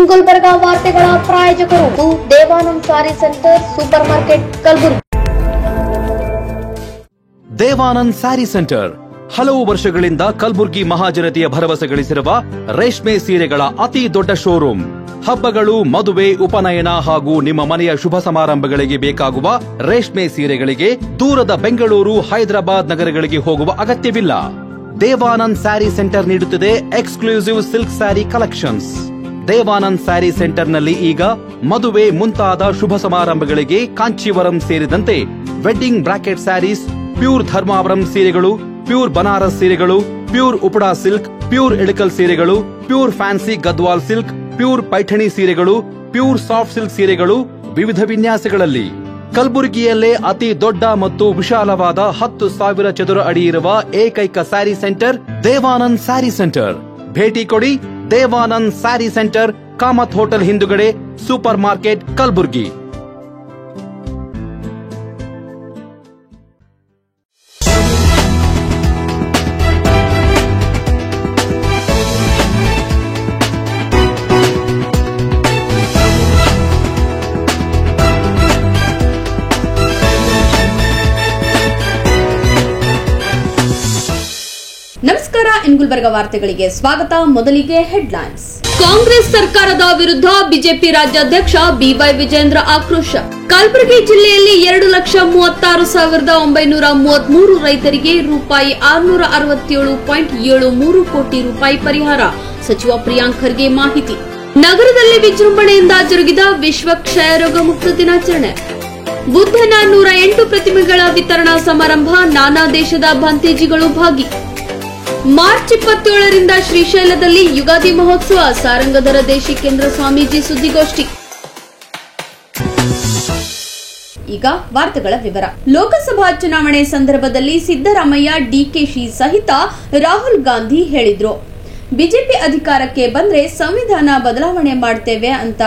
ಇನ್ ಗುಲ್ಬರ್ಗ ವಾರ್ತೆಗಳ ಪ್ರಾಯೋಜಕರು Devanand sari centre super market Kalaburagi. Devanand sari centre ಹಲವು ವರ್ಷಗಳಿಂದ ಕಲಬುರಗಿ ಮಹಾಜನತೆಯ ಭರವಸೆ ಗಳಿಸಿರುವ ರೇಷ್ಮೆ ಸೀರೆಗಳ ಅತಿ ದೊಡ್ಡ ಶೋರೂಮ್. ಹಬ್ಬಗಳು, ಮದುವೆ, ಉಪನಯನ ಹಾಗೂ ನಿಮ್ಮ ಮನೆಯ ಶುಭ ಸಮಾರಂಭಗಳಿಗೆ ಬೇಕಾಗುವ ರೇಷ್ಮೆ ಸೀರೆಗಳಿಗೆ ದೂರದ ಬೆಂಗಳೂರು, ಹೈದರಾಬಾದ್ ನಗರಗಳಿಗೆ ಹೋಗುವ ಅಗತ್ಯವಿಲ್ಲ. ದೇವಾನಂದ್ ಸ್ಯಾರಿ ಸೆಂಟರ್ ನೀಡುತ್ತಿದೆ exclusive silk sari collections. Devanand sari ಸೆಂಟರ್ನಲ್ಲಿ ಈಗ ಮದುವೆ ಮುಂತಾದ ಶುಭ ಸಮಾರಂಭಗಳಿಗೆ ಕಾಂಚೀವರಂ ಸೇರಿದಂತೆ wedding brocade saris, pure Dharmavaram ಸೀರೆಗಳು, ಪ್ಯೂರ್ ಬನಾರಸ್ ಸೀರೆಗಳು, pure Uppada silk, pure Ilkal ಸೀರೆಗಳು, pure fancy Gadwal silk, pure Paithani ಸೀರೆಗಳು, ಪ್ಯೂರ್ ಸಾಫ್ಟ್ ಸಿಲ್ಕ್ ಸೀರೆಗಳು ವಿವಿಧ ವಿನ್ಯಾಸಗಳಲ್ಲಿ. ಕಲಬುರಗಿಯಲ್ಲೇ ಅತಿ ದೊಡ್ಡ ಮತ್ತು ವಿಶಾಲವಾದ 10,000 ಚದುರ ಅಡಿ ಇರುವ ಏಕೈಕ ಸ್ಯಾರಿ ಸೆಂಟರ್ ದೇವಾನಂದ್ ಸ್ಯಾರಿ ಸೆಂಟರ್. ಭೇಟಿ ಕೊಡಿ. ದೇವಾನಂದ್ ಸ್ಯಾರಿ ಸೆಂಟರ್, ಕಾಮತ್ ಹೋಟೆಲ್ ಹಿಂದುಗಡೆ, ಸೂಪರ್ ಮಾರ್ಕೆಟ್, ಕಲಬುರಗಿ. ನಮಸ್ಕಾರ. ಇನ್ ಗುಲ್ಬರ್ಗ ವಾರ್ತೆಗಳಿಗೆ ಸ್ವಾಗತ. ಮೊದಲಿಗೆ ಹೆಡ್ಲೈನ್ಸ್. ಕಾಂಗ್ರೆಸ್ ಸರ್ಕಾರದ ವಿರುದ್ಧ ಬಿಜೆಪಿ ರಾಜ್ಯಾಧ್ಯಕ್ಷ ಬಿವೈ ವಿಜೇಂದ್ರ ಆಕ್ರೋಶ. ಕಲಬುರಗಿ ಜಿಲ್ಲೆಯಲ್ಲಿ 2,36,933 ರೈತರಿಗೆ ರೂಪಾಯಿ 667.73 ಕೋಟಿ ರೂಪಾಯಿ ಪರಿಹಾರ. ಸಚಿವ ಪ್ರಿಯಾಂಕ್ ಖರ್ಗೆ ಮಾಹಿತಿ. ನಗರದಲ್ಲಿ ವಿಜೃಂಭಣೆಯಿಂದ ಜರುಗಿದ ವಿಶ್ವ ಕ್ಷಯರೋಗ ಮುಕ್ತ ದಿನಾಚರಣೆ. ಬುದ್ಧನ 108 ಪ್ರತಿಮೆಗಳ ವಿತರಣಾ ಸಮಾರಂಭ. ನಾನಾ ದೇಶದ ಭಂತೇಜಿಗಳು ಭಾಗಿ. ಮಾರ್ಚ್ 27ರಿಂದ ಶ್ರೀಶೈಲದಲ್ಲಿ ಯುಗಾದಿ ಮಹೋತ್ಸವ. ಸಾರಂಗಧರ ದೇಶಿಕೇಂದ್ರ ಸ್ವಾಮೀಜಿ ಸುದ್ದಿಗೋಷ್ಠಿ. ಈಗ ವಾರ್ತೆಗಳ ವಿವರ. ಲೋಕಸಭಾ ಚುನಾವಣೆ ಸಂದರ್ಭದಲ್ಲಿ ಸಿದ್ದರಾಮಯ್ಯ, ಡಿಕೆಶಿ ಸಹಿತ ರಾಹುಲ್ ಗಾಂಧಿ ಹೇಳಿದ್ರು, ಬಿಜೆಪಿ ಅಧಿಕಾರಕ್ಕೆ ಬಂದ್ರೆ ಸಂವಿಧಾನ ಬದಲಾವಣೆ ಮಾಡ್ತೇವೆ ಅಂತ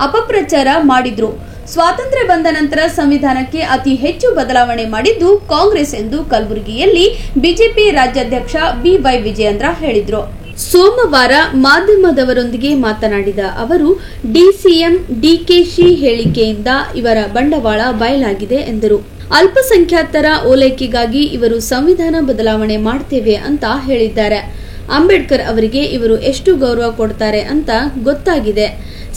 ಅಪಪ್ರಚಾರ ಮಾಡಿದ್ರು. ಸ್ವಾತಂತ್ರ್ಯ ಬಂದ ನಂತರ ಸಂವಿಧಾನಕ್ಕೆ ಅತಿ ಹೆಚ್ಚು ಬದಲಾವಣೆ ಮಾಡಿದ್ದು ಕಾಂಗ್ರೆಸ್ ಎಂದು ಕಲಬುರಗಿಯಲ್ಲಿ ಬಿಜೆಪಿ ರಾಜ್ಯಾಧ್ಯಕ್ಷ ಬಿವೈ ವಿಜೇಂದ್ರ ಹೇಳಿದ್ರು. ಸೋಮವಾರ ಮಾಧ್ಯಮದವರೊಂದಿಗೆ ಮಾತನಾಡಿದ ಅವರು, ಡಿಸಿಎಂ ಡಿಕೆಶಿ ಹೇಳಿಕೆಯಿಂದ ಇವರ ಬಂಡವಾಳ ಬಯಲಾಗಿದೆ ಎಂದರು. ಅಲ್ಪಸಂಖ್ಯಾತರ ಓಲೈಕೆಗಾಗಿ ಇವರು ಸಂವಿಧಾನ ಬದಲಾವಣೆ ಮಾಡ್ತೇವೆ ಅಂತ ಹೇಳಿದ್ದಾರೆ. ಅಂಬೇಡ್ಕರ್ ಅವರಿಗೆ ಇವರು ಎಷ್ಟು ಗೌರವ ಕೊಡ್ತಾರೆ ಅಂತ ಗೊತ್ತಾಗಿದೆ.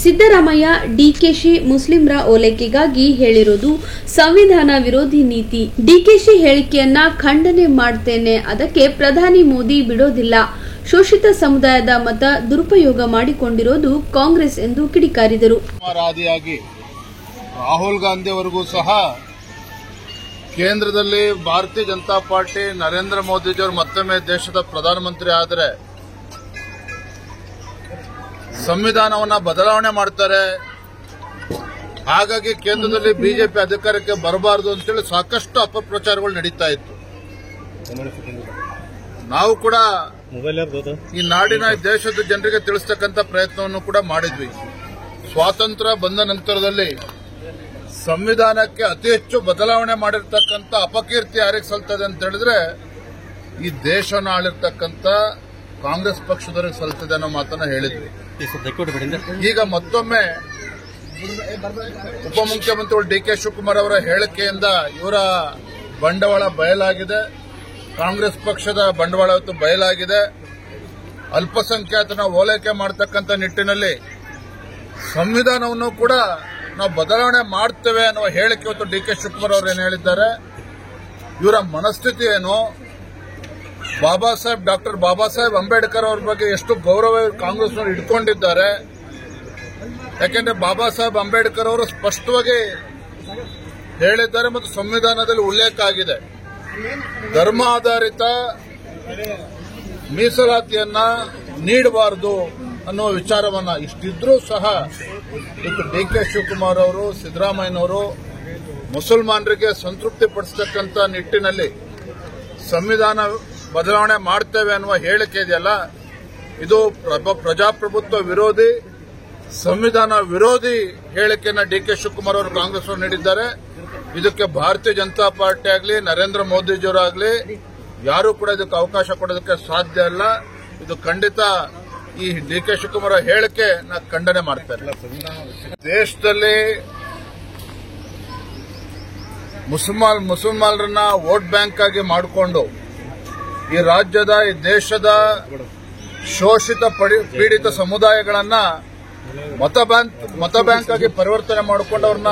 ಸಿದ್ದರಾಮಯ್ಯ, ಡಿಕೆಶಿ ಮುಸ್ಲಿಂರ ಓಲೈಕೆಗಾಗಿ ಹೇಳಿರೋದು ಸಂವಿಧಾನ ವಿರೋಧಿ ನೀತಿ. ಡಿಕೆಶಿ ಹೇಳಿಕೆಯನ್ನ ಖಂಡನೆ ಮಾಡ್ತೇನೆ. ಅದಕ್ಕೆ ಪ್ರಧಾನಿ ಮೋದಿ ಬಿಡೋದಿಲ್ಲ. ಶೋಷಿತ ಸಮುದಾಯದ ಮತ ದುರುಪಯೋಗ ಮಾಡಿಕೊಂಡಿರೋದು ಕಾಂಗ್ರೆಸ್ ಎಂದು ಕಿಡಿಕಾರಿದರು. ರಾಹುಲ್ ಗಾಂಧಿ ಅವರಿಗೂ ಸಹ ಕೇಂದ್ರದಲ್ಲಿ ಭಾರತೀಯ ಜನತಾ ಪಾರ್ಟಿ ನರೇಂದ್ರ ಮೋದಿಜಿಯವರು ಮತ್ತೊಮ್ಮೆ ದೇಶದ ಪ್ರಧಾನಮಂತ್ರಿ ಆದರೆ ಸಂವಿಧಾನವನ್ನ ಬದಲಾವಣೆ ಮಾಡ್ತಾರೆ, ಹಾಗಾಗಿ ಕೇಂದ್ರದಲ್ಲಿ ಬಿಜೆಪಿ ಅಧಿಕಾರಕ್ಕೆ ಬರಬಾರದು ಅಂತೇಳಿ ಸಾಕಷ್ಟು ಅಪಪ್ರಚಾರಗಳು ನಡೀತಾ ಇತ್ತು. ನಾವು ಕೂಡ ಈ ನಾಡಿನ ದೇಶದ ಜನರಿಗೆ ತಿಳಿಸ್ತಕ್ಕಂಥ ಪ್ರಯತ್ನವನ್ನು ಕೂಡ ಮಾಡಿದ್ವಿ. ಸ್ವಾತಂತ್ರ್ಯ ಬಂದ ನಂತರದಲ್ಲಿ ಸಂವಿಧಾನಕ್ಕೆ ಅತಿ ಹೆಚ್ಚು ಬದಲಾವಣೆ ಮಾಡಿರ್ತಕ್ಕಂಥ ಅಪಕೀರ್ತಿ ಯಾರಿಗೆ ಸಲ್ತದೆ ಅಂತ ಹೇಳಿದ್ರೆ ಈ ದೇಶನ ಆಳಿರ್ತಕ್ಕಂಥ ಕಾಂಗ್ರೆಸ್ ಪಕ್ಷದವರಿಗೆ ಸಲ್ತದೆ ಅನ್ನೋ ಮಾತನ್ನ ಹೇಳಿದ್ವಿ. ಈಗ ಮತ್ತೊಮ್ಮೆ ಉಪಮುಖ್ಯಮಂತ್ರಿಗಳು ಡಿಕೆ ಶಿವಕುಮಾರ್ ಅವರ ಹೇಳಿಕೆಯಿಂದ ಇವರ ಬಂಡವಾಳ ಬಯಲಾಗಿದೆ. ಕಾಂಗ್ರೆಸ್ ಪಕ್ಷದ ಬಂಡವಾಳ ಇವತ್ತು ಬಯಲಾಗಿದೆ. ಅಲ್ಪಸಂಖ್ಯಾತನ ಓಲೈಕೆ ಮಾಡತಕ್ಕಂಥ ನಿಟ್ಟಿನಲ್ಲಿ ಸಂವಿಧಾನವನ್ನು ಕೂಡ ನಾವು ಬದಲಾವಣೆ ಮಾಡ್ತೇವೆ ಅನ್ನುವ ಹೇಳಿಕೆ ಇವತ್ತು ಡಿಕೆ ಶಿವಕುಮಾರ್ ಅವರು ಏನು ಹೇಳಿದ್ದಾರೆ, ಇವರ ಮನಸ್ಥಿತಿ ಏನು, ಡಾಕ್ಟರ್ ಬಾಬಾ ಸಾಹೇಬ್ ಅಂಬೇಡ್ಕರ್ ಅವರ ಬಗ್ಗೆ ಎಷ್ಟು ಗೌರವ ಕಾಂಗ್ರೆಸ್ನವರು ಇಟ್ಕೊಂಡಿದ್ದಾರೆ. ಯಾಕೆಂದ್ರೆ ಬಾಬಾ ಸಾಹೇಬ್ ಅಂಬೇಡ್ಕರ್ ಅವರು ಸ್ಪಷ್ಟವಾಗಿ ಹೇಳಿದ್ದಾರೆ ಮತ್ತು ಸಂವಿಧಾನದಲ್ಲಿ ಉಲ್ಲೇಖ ಆಗಿದೆ, ಧರ್ಮ ಆಧಾರಿತ ಮೀಸಲಾತಿಯನ್ನ ನೀಡಬಾರದು ಅನ್ನುವ ವಿಚಾರವನ್ನ. ಇಷ್ಟಿದ್ರೂ ಸಹ ಇವತ್ತು ಡಿಕೆ ಶಿವಕುಮಾರ್ ಅವರು, ಸಿದ್ದರಾಮಯ್ಯನವರು ಮುಸಲ್ಮಾನರಿಗೆ ಸಂತೃಪ್ತಿ ಪಡಿಸತಕ್ಕಂಥ ನಿಟ್ಟಿನಲ್ಲಿ ಸಂವಿಧಾನ ಬದಲಾವಣೆ ಮಾಡ್ತೇವೆ ಅನ್ನುವ ಹೇಳಿಕೆ ಇದೆಯಲ್ಲ, ಇದು ಪ್ರಜಾಪ್ರಭುತ್ವ ವಿರೋಧಿ, ಸಂವಿಧಾನ ವಿರೋಧಿ ಹೇಳಿಕೆಯನ್ನ ಡಿಕೆ ಶಿವಕುಮಾರ್ ಅವರು ಕಾಂಗ್ರೆಸ್ ಅವರು ನೀಡಿದ್ದಾರೆ. ಇದಕ್ಕೆ ಭಾರತೀಯ ಜನತಾ ಪಾರ್ಟಿ ಆಗಲಿ ನರೇಂದ್ರ ಮೋದಿಜಿಯವರಾಗಲಿ ಯಾರೂ ಕೂಡ ಇದಕ್ಕೆ ಅವಕಾಶ ಕೊಡೋದಕ್ಕೆ ಸಾಧ್ಯ ಇಲ್ಲ. ಇದು ಖಂಡಿತ ಈ ಡಿ ಕೆ ಶಿವಕುಮಾರ್ ಹೇಳಿಕೆ ನಾನು ಖಂಡನೆ ಮಾಡ್ತೇನೆ. ದೇಶದಲ್ಲಿ ಮುಸಲ್ಮಾನರನ್ನ ವೋಟ್ ಬ್ಯಾಂಕ್ ಆಗಿ ಮಾಡಿಕೊಂಡು ಈ ರಾಜ್ಯದ ಈ ದೇಶದ ಶೋಷಿತ ಪೀಡಿತ ಸಮುದಾಯಗಳನ್ನ ಮತ ಬ್ಯಾಂಕ್ ಆಗಿ ಪರಿವರ್ತನೆ ಮಾಡಿಕೊಂಡು ಅವ್ರನ್ನ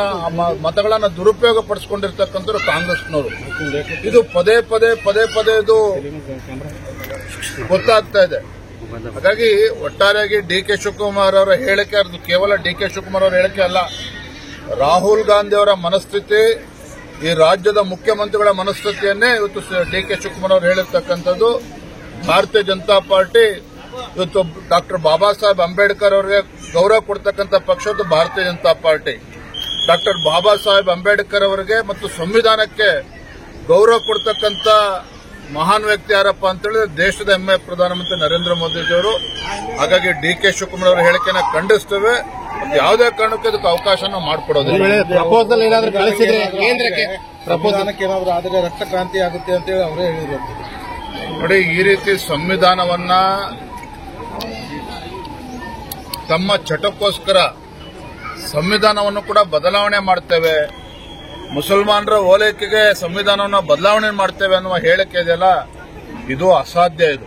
ಮತಗಳನ್ನ ದುರುಪಯೋಗ ಪಡಿಸಿಕೊಂಡಿರ್ತಕ್ಕಂಥವ್ರು ಕಾಂಗ್ರೆಸ್ನವರು. ಇದು ಪದೇ ಪದೇ ಇದು ಗೊತ್ತಾಗ್ತಾ ಇದೆ. ಹಾಗಾಗಿ ಒಟ್ಟಾರೆಯಾಗಿ ಡಿ ಕೆ ಶಿವಕುಮಾರ್ ಅವರ ಹೇಳಿಕೆ, ಅದು ಕೇವಲ ಡಿ ಕೆ ಶಿವಕುಮಾರ್ ಅವರ ಹೇಳಿಕೆ ಅಲ್ಲ, ರಾಹುಲ್ ಗಾಂಧಿ ಅವರ ಮನಸ್ಥಿತಿ, ಈ ರಾಜ್ಯದ ಮುಖ್ಯಮಂತ್ರಿಗಳ ಮನಸ್ಥಿತಿಯನ್ನೇ ಇವತ್ತು ಡಿ ಕೆ ಶಿವಕುಮಾರ್ ಅವರು ಹೇಳಿರ್ತಕ್ಕಂಥದ್ದು. ಭಾರತೀಯ ಜನತಾ ಪಾರ್ಟಿ ಇವತ್ತು ಡಾಕ್ಟರ್ ಬಾಬಾ ಸಾಹೇಬ್ ಅಂಬೇಡ್ಕರ್ ಅವರಿಗೆ ಗೌರವ ಕೊಡ್ತಕ್ಕಂಥ ಪಕ್ಷದ್ದು ಭಾರತೀಯ ಜನತಾ ಪಾರ್ಟಿ. ಡಾಕ್ಟರ್ ಬಾಬಾ ಸಾಹೇಬ್ ಅಂಬೇಡ್ಕರ್ ಅವರಿಗೆ ಮತ್ತು ಸಂವಿಧಾನಕ್ಕೆ ಗೌರವ ಕೊಡ್ತಕ್ಕಂಥ ಮಹಾನ್ ವ್ಯಕ್ತಿ ಯಾರಪ್ಪ ಅಂತ ಹೇಳಿದ್ರೆ ದೇಶದ ಹೆಮ್ಮೆ ಪ್ರಧಾನಮಂತ್ರಿ ನರೇಂದ್ರ ಮೋದಿಜಿಯವರು. ಹಾಗಾಗಿ ಡಿ ಕೆ ಶಿವಕುಮಾರ್ ಅವರ ಹೇಳಿಕೆನ ಖಂಡಿಸ್ತೇವೆ. ಯಾವುದೇ ಕಾರಣಕ್ಕೂ ಅದಕ್ಕೆ ಅವಕಾಶ ಮಾಡಿಕೊಡೋದಿಲ್ಲ. ಪ್ರಪೋಸಲ್ ಏನಾದರೂ ಕಳಿಸಿದ್ರೆ ಕೇಂದ್ರಕ್ಕೆ ಪ್ರಪೋಸಲ್ಗೆ ಏನಾದರೂ ಆದರೆ ರಕ್ತ ಕ್ರಾಂತಿ ಆಗುತ್ತೆ ಅಂತ ಹೇಳಿ ಅವರೇ ಹೇಳಿದ್ರು. ನೋಡಿ, ಈ ರೀತಿ ಸಂವಿಧಾನವನ್ನ ತಮ್ಮ ಚಟಕ್ಕೋಸ್ಕರ ಸಂವಿಧಾನವನ್ನು ಕೂಡ ಬದಲಾವಣೆ ಮಾಡ್ತೇವೆ, ಮುಸಲ್ಮಾನರ ಓಲೈಕೆಗೆ ಸಂವಿಧಾನವನ್ನು ಬದಲಾವಣೆ ಮಾಡ್ತೇವೆ ಅನ್ನುವ ಹೇಳಿಕೆ ಇದೆಯಲ್ಲ, ಇದು ಅಸಾಧ್ಯ. ಇದು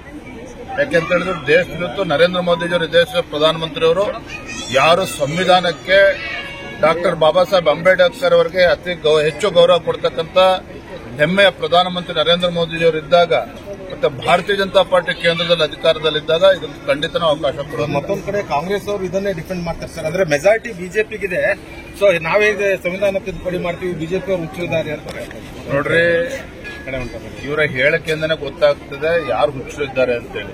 ಯಾಕೆಂತ ಹೇಳಿದ್ರೆ ದೇಶದ ನರೇಂದ್ರ ಮೋದಿಜಿಯವರು, ದೇಶದ ಪ್ರಧಾನಮಂತ್ರಿಯವರು ಯಾರು ಸಂವಿಧಾನಕ್ಕೆ ಡಾಕ್ಟರ್ ಬಾಬಾ ಸಾಹೇಬ್ ಅಂಬೇಡ್ಕರ್ ಅವರಿಗೆ ಹೆಚ್ಚು ಗೌರವ ಕೊಡ್ತಕ್ಕಂಥ ಹೆಮ್ಮೆಯ ಪ್ರಧಾನಮಂತ್ರಿ ನರೇಂದ್ರ ಮೋದಿಜಿಯವರು ಇದ್ದಾಗ, ಮತ್ತೆ ಭಾರತೀಯ ಜನತಾ ಪಾರ್ಟಿ ಕೇಂದ್ರದಲ್ಲಿ ಅಧಿಕಾರದಲ್ಲಿದ್ದಾಗ ಇದಕ್ಕೆ ಖಂಡಿತ ಅವಕಾಶ ಕೊಡೋದು. ಮತ್ತೊಂದು ಕಡೆ ಕಾಂಗ್ರೆಸ್ ಅವರು ಇದನ್ನೇ ಡಿಫೆಂಡ್ ಮಾಡ್ತಾರೆ ಸರ್. ಅಂದ್ರೆ ಮೆಜಾರಿಟಿ ಬಿಜೆಪಿಗಿದೆ, ಸೊ ನಾವೇಗೆ ಸಂವಿಧಾನ ತಿದ್ದುಪಡಿ ಮಾಡ್ತೀವಿ, ಬಿಜೆಪಿ ಅವರು ಹುಚ್ಚಿದ್ದಾರೆ ಅಂತಾರೆ. ನೋಡ್ರಿ, ಇವರ ಹೇಳಿಕೆಯಿಂದನೇ ಗೊತ್ತಾಗ್ತದೆ ಯಾರು ಹುಚ್ಚರು ಇದ್ದಾರೆ ಅಂತೇಳಿ.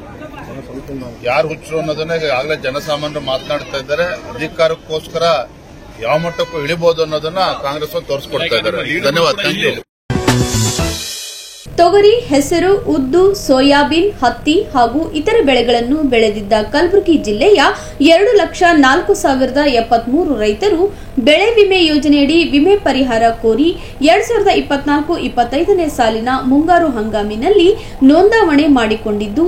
ಯಾರು ಹುಚ್ಚರು ಅನ್ನೋದನ್ನ ಈಗಾಗಲೇ ಜನಸಾಮಾನ್ಯರು ಮಾತನಾಡ್ತಾ ಇದ್ದಾರೆ. ಅಧಿಕಾರಕ್ಕೋಸ್ಕರ ಯಾವ ಮಟ್ಟಕ್ಕೂ ಇಳಿಬಹುದು ಅನ್ನೋದನ್ನ ಕಾಂಗ್ರೆಸ್ ತೋರಿಸ್ಕೊಡ್ತಾ ಇದ್ದಾರೆ. ಧನ್ಯವಾದ. Thank you. ತೊಗರಿ, ಹೆಸರು, ಉದ್ದು, ಸೋಯಾಬೀನ್, ಹತ್ತಿ ಹಾಗೂ ಇತರೆ ಬೆಳೆಗಳನ್ನು ಬೆಳೆದಿದ್ದ ಕಲಬುರಗಿ ಜಿಲ್ಲೆಯ 2,04,073 ರೈತರು ಬೆಳೆ ವಿಮೆ ಯೋಜನೆಯಡಿ ವಿಮೆ ಪರಿಹಾರ ಕೋರಿ 2024-25ನೇ ಸಾಲಿನ ಮುಂಗಾರು ಹಂಗಾಮಿನಲ್ಲಿ ನೋಂದಾವಣೆ ಮಾಡಿಕೊಂಡಿದ್ದು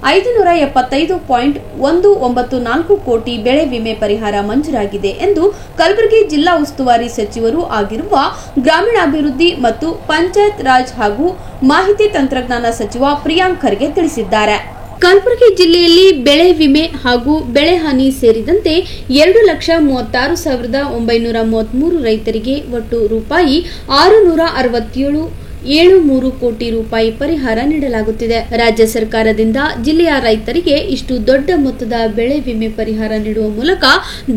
575.194 ಕೋಟಿ ಬೆಳೆ ವಿಮೆ ಪರಿಹಾರ ಮಂಜೂರಾಗಿದೆ ಎಂದು ಕಲಬುರಗಿ ಜಿಲ್ಲಾ ಉಸ್ತುವಾರಿ ಸಚಿವರು ಆಗಿರುವ ಗ್ರಾಮೀಣಾಭಿವೃದ್ಧಿ ಮತ್ತು ಪಂಚಾಯತ್ ರಾಜ್ ಹಾಗೂ ಮಾಹಿತಿ ತಂತ್ರಜ್ಞಾನ ಸಚಿವ ಪ್ರಿಯಾಂಕ್ ಖರ್ಗೆ ತಿಳಿಸಿದ್ದಾರೆ. ಕಲಬುರಗಿ ಜಿಲ್ಲೆಯಲ್ಲಿ ಬೆಳೆ ವಿಮೆ ಹಾಗೂ ಬೆಳೆ ಹಾನಿ ಸೇರಿದಂತೆ 2,36,933 ರೈತರಿಗೆ ಒಟ್ಟು ರೂಪಾಯಿ 667.73 ಕೋಟಿ ರೂಪಾಯಿ ಪರಿಹಾರ ನೀಡಲಾಗುತ್ತಿದೆ. ರಾಜ್ಯ ಸರ್ಕಾರದಿಂದ ಜಿಲ್ಲೆಯ ರೈತರಿಗೆ ಇಷ್ಟು ದೊಡ್ಡ ಮೊತ್ತದ ಬೆಳೆ ವಿಮೆ ಪರಿಹಾರ ನೀಡುವ ಮೂಲಕ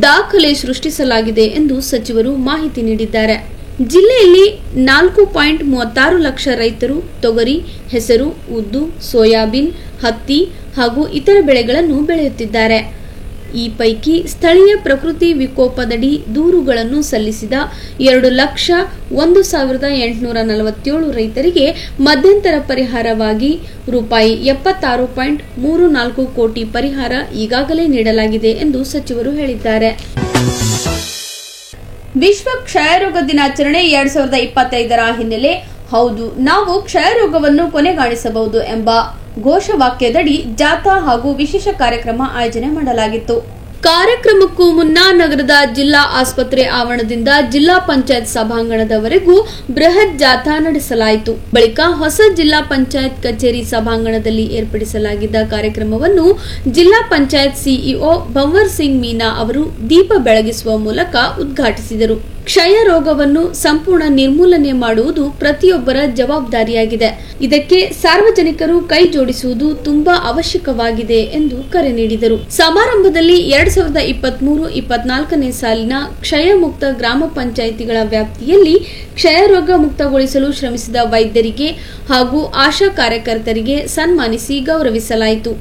ದಾಖಲೆ ಸೃಷ್ಟಿಸಲಾಗಿದೆ ಎಂದು ಸಚಿವರು ಮಾಹಿತಿ ನೀಡಿದ್ದಾರೆ. ಜಿಲ್ಲೆಯಲ್ಲಿ 4.36 ಲಕ್ಷ ರೈತರು ತೊಗರಿ, ಹೆಸರು, ಉದ್ದು, ಸೋಯಾಬೀನ್, ಹತ್ತಿ ಹಾಗೂ ಇತರ ಬೆಳೆಗಳನ್ನು ಬೆಳೆಯುತ್ತಿದ್ದಾರೆ. ಈ ಪೈಕಿ ಸ್ಥಳೀಯ ಪ್ರಕೃತಿ ವಿಕೋಪದಡಿ ದೂರುಗಳನ್ನು ಸಲ್ಲಿಸಿದ 2,01,847 ರೈತರಿಗೆ ಮಧ್ಯಂತರ ಪರಿಹಾರವಾಗಿ ರೂಪಾಯಿ 76.34 ಕೋಟಿ ಪರಿಹಾರ ಈಗಾಗಲೇ ನೀಡಲಾಗಿದೆ ಎಂದು ಸಚಿವರು ಹೇಳಿದ್ದಾರೆ. ವಿಶ್ವ ಕ್ಷಯರೋಗ ದಿನಾಚರಣೆ 2025ರ ಹಿನ್ನೆಲೆ ಹೌದು, ನಾವು ಕ್ಷಯರೋಗವನ್ನು ಕೊನೆಗಾಣಿಸಬಹುದು ಎಂಬ ಘೋಷವಾಕ್ಯದಡಿ ಜಾಥಾ ಹಾಗೂ ವಿಶೇಷ ಕಾರ್ಯಕ್ರಮ ಆಯೋಜನೆ ಮಾಡಲಾಗಿತ್ತು. ಕಾರ್ಯಕ್ರಮಕ್ಕೂ ಮುನ್ನ ನಗರದ ಜಿಲ್ಲಾ ಆಸ್ಪತ್ರೆ ಆವರಣದಿಂದ ಜಿಲ್ಲಾ ಪಂಚಾಯತ್ ಸಭಾಂಗಣದವರೆಗೂ ಬೃಹತ್ ಜಾಥಾ ನಡೆಸಲಾಯಿತು. ಬಳಿಕ ಹೊಸ ಜಿಲ್ಲಾ ಪಂಚಾಯತ್ ಕಚೇರಿ ಸಭಾಂಗಣದಲ್ಲಿ ಏರ್ಪಡಿಸಲಾಗಿದ್ದ ಕಾರ್ಯಕ್ರಮವನ್ನು ಜಿಲ್ಲಾ ಪಂಚಾಯತ್ ಸಿಇಒ ಭಂವರ್ ಸಿಂಗ್ ಮೀನಾ ಅವರು ದೀಪ ಬೆಳಗಿಸುವ ಮೂಲಕ ಉದ್ಘಾಟಿಸಿದರು. ಕ್ಷಯ ರೋಗವನ್ನು ಸಂಪೂರ್ಣ ನಿರ್ಮೂಲನೆ ಮಾಡುವುದು ಪ್ರತಿಯೊಬ್ಬರ ಜವಾಬ್ದಾರಿಯಾಗಿದೆ. ಇದಕ್ಕೆ ಸಾರ್ವಜನಿಕರು ಕೈ ಜೋಡಿಸುವುದು ತುಂಬಾ ಅವಶ್ಯಕವಾಗಿದೆ ಎಂದು ಕರೆ ನೀಡಿದರು. ಸಮಾರಂಭದಲ್ಲಿ 2023-24ನೇ ಸಾಲಿನ ಕ್ಷಯ ಮುಕ್ತ ಗ್ರಾಮ ಪಂಚಾಯಿತಿಗಳ ವ್ಯಾಪ್ತಿಯಲ್ಲಿ ಕ್ಷಯ ರೋಗ ಮುಕ್ತಗೊಳಿಸಲು ಶ್ರಮಿಸಿದ ವೈದ್ಯರಿಗೆ ಹಾಗೂ ಆಶಾ ಕಾರ್ಯಕರ್ತರಿಗೆ ಸನ್ಮಾನಿಸಿ ಗೌರವಿಸಲಾಯಿತು.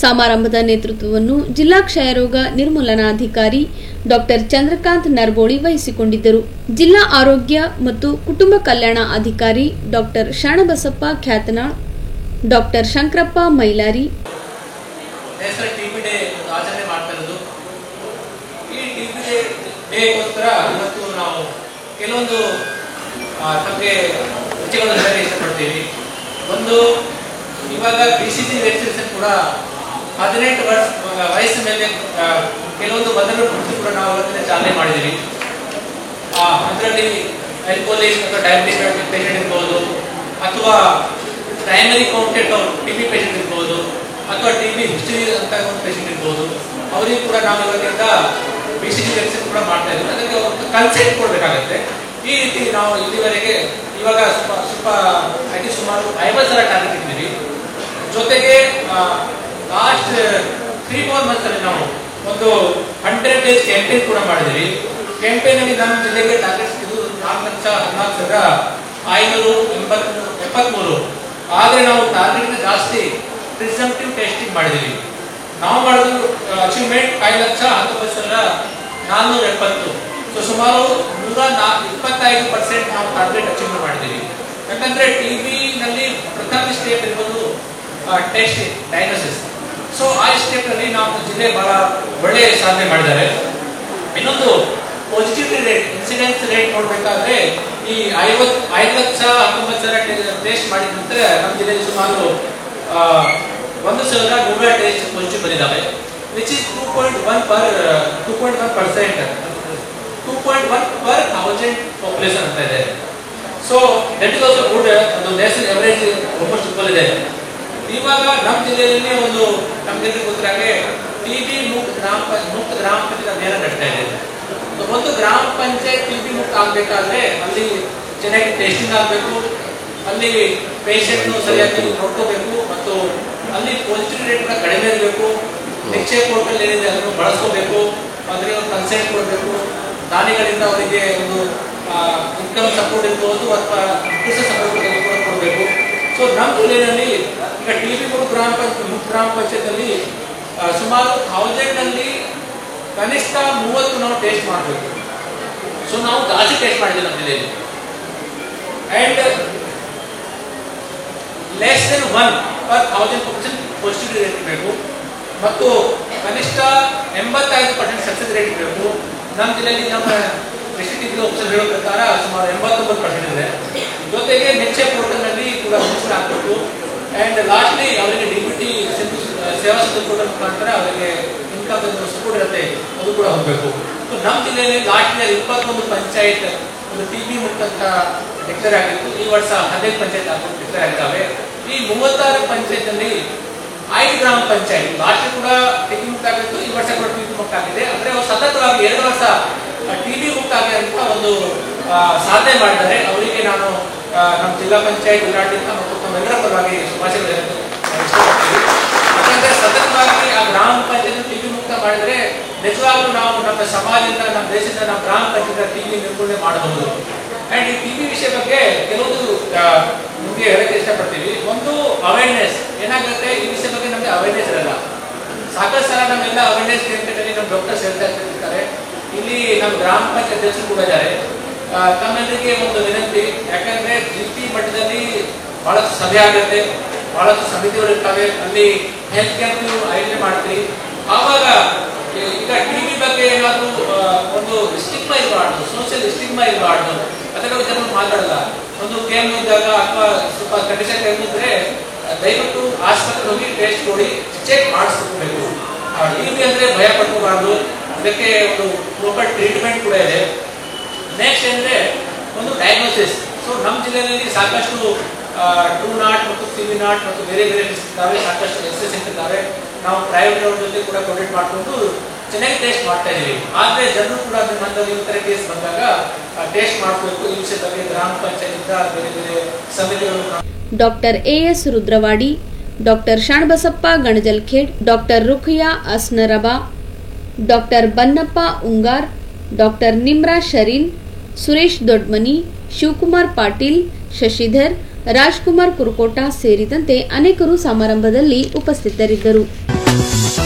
ಸಮಾರಂಭದ ನೇತೃತ್ವವನ್ನು ಜಿಲ್ಲಾ ಕ್ಷಯರೋಗ ನಿರ್ಮೂಲನಾಧಿಕಾರಿ ಡಾ ಚಂದ್ರಕಾಂತ್ ನರ್ಬೋಳಿ ವಹಿಸಿಕೊಂಡಿದ್ದರು. ಜಿಲ್ಲಾ ಆರೋಗ್ಯ ಮತ್ತು ಕುಟುಂಬ ಕಲ್ಯಾಣ ಅಧಿಕಾರಿ ಡಾ ಶರಣಬಸಪ್ಪ ಖ್ಯಾತನಾಳ್, ಡಾ ಶಂಕರಪ್ಪ ಮೈಲಾರಿ, ಇವಾಗ BCG ರಿಜಿಸ್ಟ್ರೇಷನ್ ಕೂಡ 18 ವಯಸ್ಸಿನ ಮೇಲೆ ಕೆಲವೊಂದು ಮೊದಲು ಕೂಡ ನಾವು ಅವತ್ತಿನ ಚಾಲನೆ ಮಾಡಿದ್ದೀವಿ. ಅದರಲ್ಲಿ ಆಲ್ಕೋಹಾಲಿಕ್ ಅಥವಾ ಡಯಾಬಿಟಿಕ್ ಪೇಷಂಟ್ ಇರ್ಬೋದು, ಅಥವಾ ಪ್ರೈಮರಿ ಕೌಂಟೆಡ್ ಟಿಬಿ ಪೇಷಂಟ್ ಇರ್ಬೋದು, ಅಥವಾ ಟಿಬಿ ಹಿಸ್ಟರಿ ಅಂತ ಒಂದು ಪೇಷಂಟ್ ಇರ್ಬೋದು. ಅವರಿಗೂ ಕೂಡ ನಾವು ಇವತ್ತಿಂದ BCG ವ್ಯಾಕ್ಸಿನ್ ಕೂಡ ಮಾಡ್ತಾ ಇದ್ದೀವಿ. ಅದಕ್ಕೆ ಕನ್ಸೆಂಟ್ ಕೊಡಬೇಕಾಗುತ್ತೆ. ಈ ರೀತಿ ನಾವು ಇಲ್ಲಿವರೆಗೆ ಇವಾಗ ಸುಮಾರು 50,000 ಟಾರ್ಗೆಟ್ ಇದ್ದೀವಿ. ಜೊತೆಗೆ ಲಾಸ್ಟ್ 3-4 ಮಂತ್ಸ್ ಅಲ್ಲಿ ನಾವು ಒಂದು 100 days ಕ್ಯಾಂಪೇನ್ ಕೂಡ ಮಾಡಿದ್ವಿ. ಕ್ಯಾಂಪೇನ್ ಅಲ್ಲಿ ನಮ್ಮ ಜಿಲ್ಲೆಗೆ ಟಾರ್ಗೆಟ್ ಇದು 4,14,573. ಆದ್ರೆ ನಾವು ಟಾರ್ಗೆಟ್ ಜಾಸ್ತಿ ಪ್ರಿಸಂಪ್ಟಿವ್ ಟೆಸ್ಟಿಂಗ್ ಮಾಡಿದ್ವಿ. ನಾವು ಮಾಡಿದ್ರು ಅಚೀವ್ಮೆಂಟ್ 5,19,470. ಸೊ ಸುಮಾರು 125% ನಾವು ಟಾರ್ಗೆಟ್ ಅಚೀವ್ ಮಾಡಿದ್ದೀವಿ. ಯಾಕಂದ್ರೆ ಟಿಬಿ ನಲ್ಲಿ ಪ್ರಥಮ ಸ್ಟೆಪ್ ಇರ್ಬೋದು ಟೆಸ್ಟ್ ಡಯಾಗ್ನೋಸಿಸ್. ಸೊ ಆ ಸ್ಟೆಪ್ ನಲ್ಲಿ ನಾವು ಜಿಲ್ಲೆ ಬಹಳ ಒಳ್ಳೆ ಸಾಧನೆ ಮಾಡಿದ್ದಾರೆ. ಇನ್ನೊಂದು ಪಾಸಿಟಿವಿಟಿ ರೇಟ್, ಇನ್ಸಿಡೆನ್ಸ್ ರೇಟ್ ನೋಡ್ಬೇಕಾದ್ರೆ ಈ 5,19,000 ಟೆಸ್ಟ್ ಮಾಡಿದ ನಂತರ ನಮ್ಮ ಜಿಲ್ಲೆಯಲ್ಲಿ ಸುಮಾರು 1,100 ಟೆಸ್ಟ್ ಪಾಸಿಟಿವ್ ಬಂದಿದ್ದಾವೆ, ವಿಚ್ ಇಸ್ 2.1 per 1,000 ಪಾಪ್ಯುಲೇಷನ್ ಅಂತ ಇದೆ. So that is also good. ಒಂದು ನ್ಯಾಷನಲ್ ಎವರೇಜ್ ಆಲ್ಮೋಸ್ಟ್ ಈಕ್ವಲ್ ಇದೆ. ಇವಾಗ ನಮ್ಮ ಜಿಲ್ಲೆಯಲ್ಲಿ ಒಂದು ನಮ್ಗೆ ಗೊತ್ತಾಗೆ ಟಿಬಿ ಮುಕ್ತ ಗ್ರಾಮ ಪಂಚಾಯತ್ ಅಭಿಯಾನ ನಡೀತಾ ಇದೆ. ಒಂದು ಗ್ರಾಮ ಪಂಚಾಯತ್ ಟಿಬಿ ಮುಕ್ತ ಆಗ್ಬೇಕಾದ್ರೆ ಅಲ್ಲಿ ಚೆನ್ನಾಗಿ ಟೆಸ್ಟಿಂಗ್ ಆಗಬೇಕು, ಅಲ್ಲಿ ಪೇಷಂಟ್ ಸರಿಯಾಗಿ ನೋಡ್ಕೋಬೇಕು, ಮತ್ತು ಅಲ್ಲಿ ಪಾಸಿಟಿವ್ ರೇಟ್ ಕೂಡ ಕಡಿಮೆ ಇರಬೇಕು. ನಿಕ್ಷೇಪ ಪೋರ್ಟಲ್ ಏನಿದೆ ಅದನ್ನು ಬಳಸ್ಕೋಬೇಕು, ಅದಕ್ಕೆ ಒಂದು ಕನ್ಸೆಂಟ್ ಕೊಡಬೇಕು. ದಾನಿಗಳಿಂದ ಅವರಿಗೆ ಒಂದು ಇನ್ಕಮ್ ಸಪೋರ್ಟ್ ಇರ್ಬೋದು ಅಥವಾ ಸಪೋರ್ಟ್ ಕೊಡಬೇಕು. ಸೊ ನಮ್ಮ ಜಿಲ್ಲೆಯಲ್ಲಿ ಈಗ ಟಿಬಿ ಗ್ರಾಮ ಪಂಚಾಯತ್ ಅಲ್ಲಿ ಸುಮಾರು 1000 ನಲ್ಲಿ ಕನಿಷ್ಠ 30 ನಾವು ಟೆಸ್ಟ್ ಮಾಡಬೇಕು. ಸೊ ನಾವು ಜಾಸ್ತಿ ಟೆಸ್ಟ್ ಮಾಡಿದ್ದೀವಿ ನಮ್ಮ ಜಿಲ್ಲೆಯಲ್ಲಿ. And less than 1 per 1,000 positive rate ಇರಬೇಕು, ಮತ್ತು ಕನಿಷ್ಠ 85% ಸಕ್ಸಸ್ ರೇಟ್ ಇರಬೇಕು. ನಮ್ಮ ಜಿಲ್ಲೆಯಲ್ಲಿ ನಮ್ಮ ಡಿಸ್ಟ್ರಿಕ್ಟ್ ಆಫೀಸರ್ ಹೇಳೋ ಪ್ರಕಾರ ಸುಮಾರು 89% ಇದೆ. ಜೊತೆಗೆ ನಿಕ್ಷೇಪ ಪೋರ್ಟಲ್ ನಲ್ಲಿ ಕೂಡ ರಿಜಿಸ್ಟರ್ ಆಗಬೇಕು. ಅಂಡ್ ಲಾಸ್ಟ್ಲಿ ಅವರಿಗೆ ಡಿಬಿಟಿ ಸೇವಾ ಸಿಂಧು ಪೋರ್ಟಲ್ ಮುಖಾಂತರ ಅವರಿಗೆ ಇನ್ಕಮ್ ಸಪೋರ್ಟ್ ಇರುತ್ತೆ, ಅದು ಕೂಡ ಹೋಗಬೇಕು. ಸೊ ನಮ್ಮ ಜಿಲ್ಲೆಯಲ್ಲಿ ಲಾಸ್ಟ್ ಇಯರ್ 21 ಪಂಚಾಯತ್ ಒಂದು ಟಿಬಿ ಮುಕ್ತ ಅಂತ ಡಿಕ್ಲೇರ್ ಆಗಿತ್ತು. ಈ ವರ್ಷ 15 ಪಂಚಾಯತ್ ಡಿಕ್ಲೇರ್ ಆಗಿದ್ದಾವೆ. ಈ 36 ಪಂಚಾಯತ್ ಅಲ್ಲಿ 5 ಗ್ರಾಮ ಪಂಚಾಯತ್ ಲಾಸ್ಟ್ ಕೂಡ ಟಿಬಿ ಮುಕ್ತ ಆಗಿತ್ತು, ಈ ವರ್ಷ ಕೂಡ ಟಿಬಿ ಮುಕ್ತ ಆಗಿದೆ. ಅಂದ್ರೆ ಅವರು ಸತತವಾಗಿ 2 ವರ್ಷ ಟಿಬಿ ಮುಕ್ತ ಆಗಿದೆ ಅಂತ ಒಂದು ಸಾಧನೆ ಮಾಡಿದ್ದಾರೆ. ಅವರಿಗೆ ನಾನು ನಮ್ಮ ಜಿಲ್ಲಾ ಪಂಚಾಯತ್ ಜಿಲ್ಲಾಡಳಿತ ಮತ್ತು ತಮ್ಮೆಲ್ಲರ ಪರವಾಗಿ ಶುಭಾಶಯಗಳು ಇಷ್ಟಪಡ್ತೀವಿ. ಯಾಕಂದ್ರೆ ಸತತವಾಗಿ ಆ ಗ್ರಾಮ ಪಂಚಾಯತ್ ಟಿಬಿ ಮುಕ್ತ ಮಾಡಿದ್ರೆ ನಿಜವಾಗ್ಲೂ ನಾವು ನಮ್ಮ ಸಮಾಜದಿಂದ, ನಮ್ಮ ದೇಶದಿಂದ, ನಮ್ಮ ಗ್ರಾಮ ಪಂಚಾಯತ್ ಟಿಬಿ ನಿರ್ಮೂಲನೆ ಮಾಡಬಹುದು. ಅಂಡ್ ಈ ಟಿಬಿ ವಿಷಯ ಬಗ್ಗೆ ಕೆಲವೊಂದು ನಿಮಗೆ ಹೇಳಕ್ಕೆ ಇಷ್ಟಪಡ್ತೀವಿ. ಒಂದು ಅವೇರ್ನೆಸ್ ಏನಾಗುತ್ತೆ, ಈ ವಿಷಯ ಬಗ್ಗೆ ನಮಗೆ ಅವೇರ್ನೆಸ್ ಇರಲ್ಲ. ಸಾಕಷ್ಟು ಸಲ ನಮ್ಮೆಲ್ಲ ಅವೇರ್ನೆಸ್ ಕೇಂದ್ರದಲ್ಲಿ ನಮ್ಮ ಡಾಕ್ಟರ್ಸ್ ಹೇಳ್ತಾ ಇರ್ತಾರೆ. ಇಲ್ಲಿ ನಮ್ಮ ಗ್ರಾಮ ಪಂಚಾಯತ್ ಅಧ್ಯಕ್ಷರು ಕೂಡ ಇದ್ದಾರೆ. ತಮ್ಮೆಲ್ಲರಿಗೆ ಒಂದು ವಿನಂತಿ, ಯಾಕಂದ್ರೆ ಜಿಲ್ಪಿ ಮಟ್ಟದಲ್ಲಿ ಬಹಳಷ್ಟು ಸಭೆ ಆಗುತ್ತೆ, ಬಹಳಷ್ಟು ಸಮಿತಿಗಳು ಇರ್ತವೆ, ಅಲ್ಲಿ ಹೆಲ್ತ್ ಕ್ಯಾಂಪ್ ನೀವು ಆಯೋಜನೆ ಮಾಡ್ತೀರಿ. ಆವಾಗ ಈಗ ಟಿಬಿ ಬಗ್ಗೆ ಏನಾದ್ರು ಒಂದು ಸ್ಟಿಗ್ಮಾ ಇರಬಾರ್ದು, ಸೋಷಿಯಲ್ ಸ್ಟಿಗ್ಮಾ ಇರಬಾರ್ದು, ಅದರ ಬಗ್ಗೆ ಜನರು ಮಾತಾಡಲ್ಲ. ಒಂದು ಕೇಮ್ ಇದ್ದಾಗ ಅಥವಾ ಸ್ವಲ್ಪ ಕಂಡೀಷನ್ ಟೈಮ್ ಇದ್ರೆ ದಯವಿಟ್ಟು ಆಸ್ಪತ್ರೆಗೆ ಹೋಗಿ ಟೆಸ್ಟ್ ಕೊಡಿ, ಚೆಕ್ ಮಾಡಿಸ್ಬೇಕು. ಟಿಬಿ ಅಂದ್ರೆ ಭಯ ಪಡ್ಕೋಬಾರ್ದು, ಅದಕ್ಕೆ ಒಂದು ಪ್ರಾಪರ್ ಟ್ರೀಟ್ಮೆಂಟ್ ಕೂಡ ಇದೆ. ನೆಕ್ಸ್ಟ್ ಅಂದ್ರೆ ಒಂದು ಡಯಾಗ್ನೋಸಿಸ್. ಸೊ ನಮ್ಮ ಜಿಲ್ಲೆಯಲ್ಲಿ ಸಾಕಷ್ಟು 2-0 ಮತ್ತು 3-0 ಮತ್ತು ಬೇರೆ ಬೇರೆ ಇದ್ದಾವೆ, ಸಾಕಷ್ಟು ಎಕ್ಸಸ್ ಇದ್ದಾವೆ. ನಾವು ಪ್ರೈವೇಟ್ ಅವ್ರ ಜೊತೆ ಕೂಡ ಕಾಂಟ್ಯಾಕ್ಟ್ ಮಾಡಿಕೊಂಡು ಚೆನ್ನಾಗಿ ಟೆಸ್ಟ್ ಮಾಡ್ತಾ ಇದೀವಿ. ಆದ್ರೆ ಜನರು ಕೂಡ ನಮ್ಮಲ್ಲಿ ಈ ತರ ಕೇಸ್ ಬಂದಾಗ ಟೆಸ್ಟ್ ಮಾಡಬೇಕು. ಈ ವಿಷಯ ಬಗ್ಗೆ ಗ್ರಾಮ ಪಂಚಾಯತ್ ಬೇರೆ ಬೇರೆ ಸಮಿತಿಗಳು doctor AS Rudrawadi, doctor Shanabasappa Ganajalkhed, doctor Rukhiya Asnaraba, doctor Bannappa Ungar, doctor Nimra Shareen, Suresh Dodmani, Shivakumar Patil, Shashidhar, Rajkumar Kurukota ಸೇರಿದಂತೆ ಅನೇಕರು ಸಮಾರಂಭದಲ್ಲಿ ಉಪಸ್ಥಿತರಿದ್ದರು.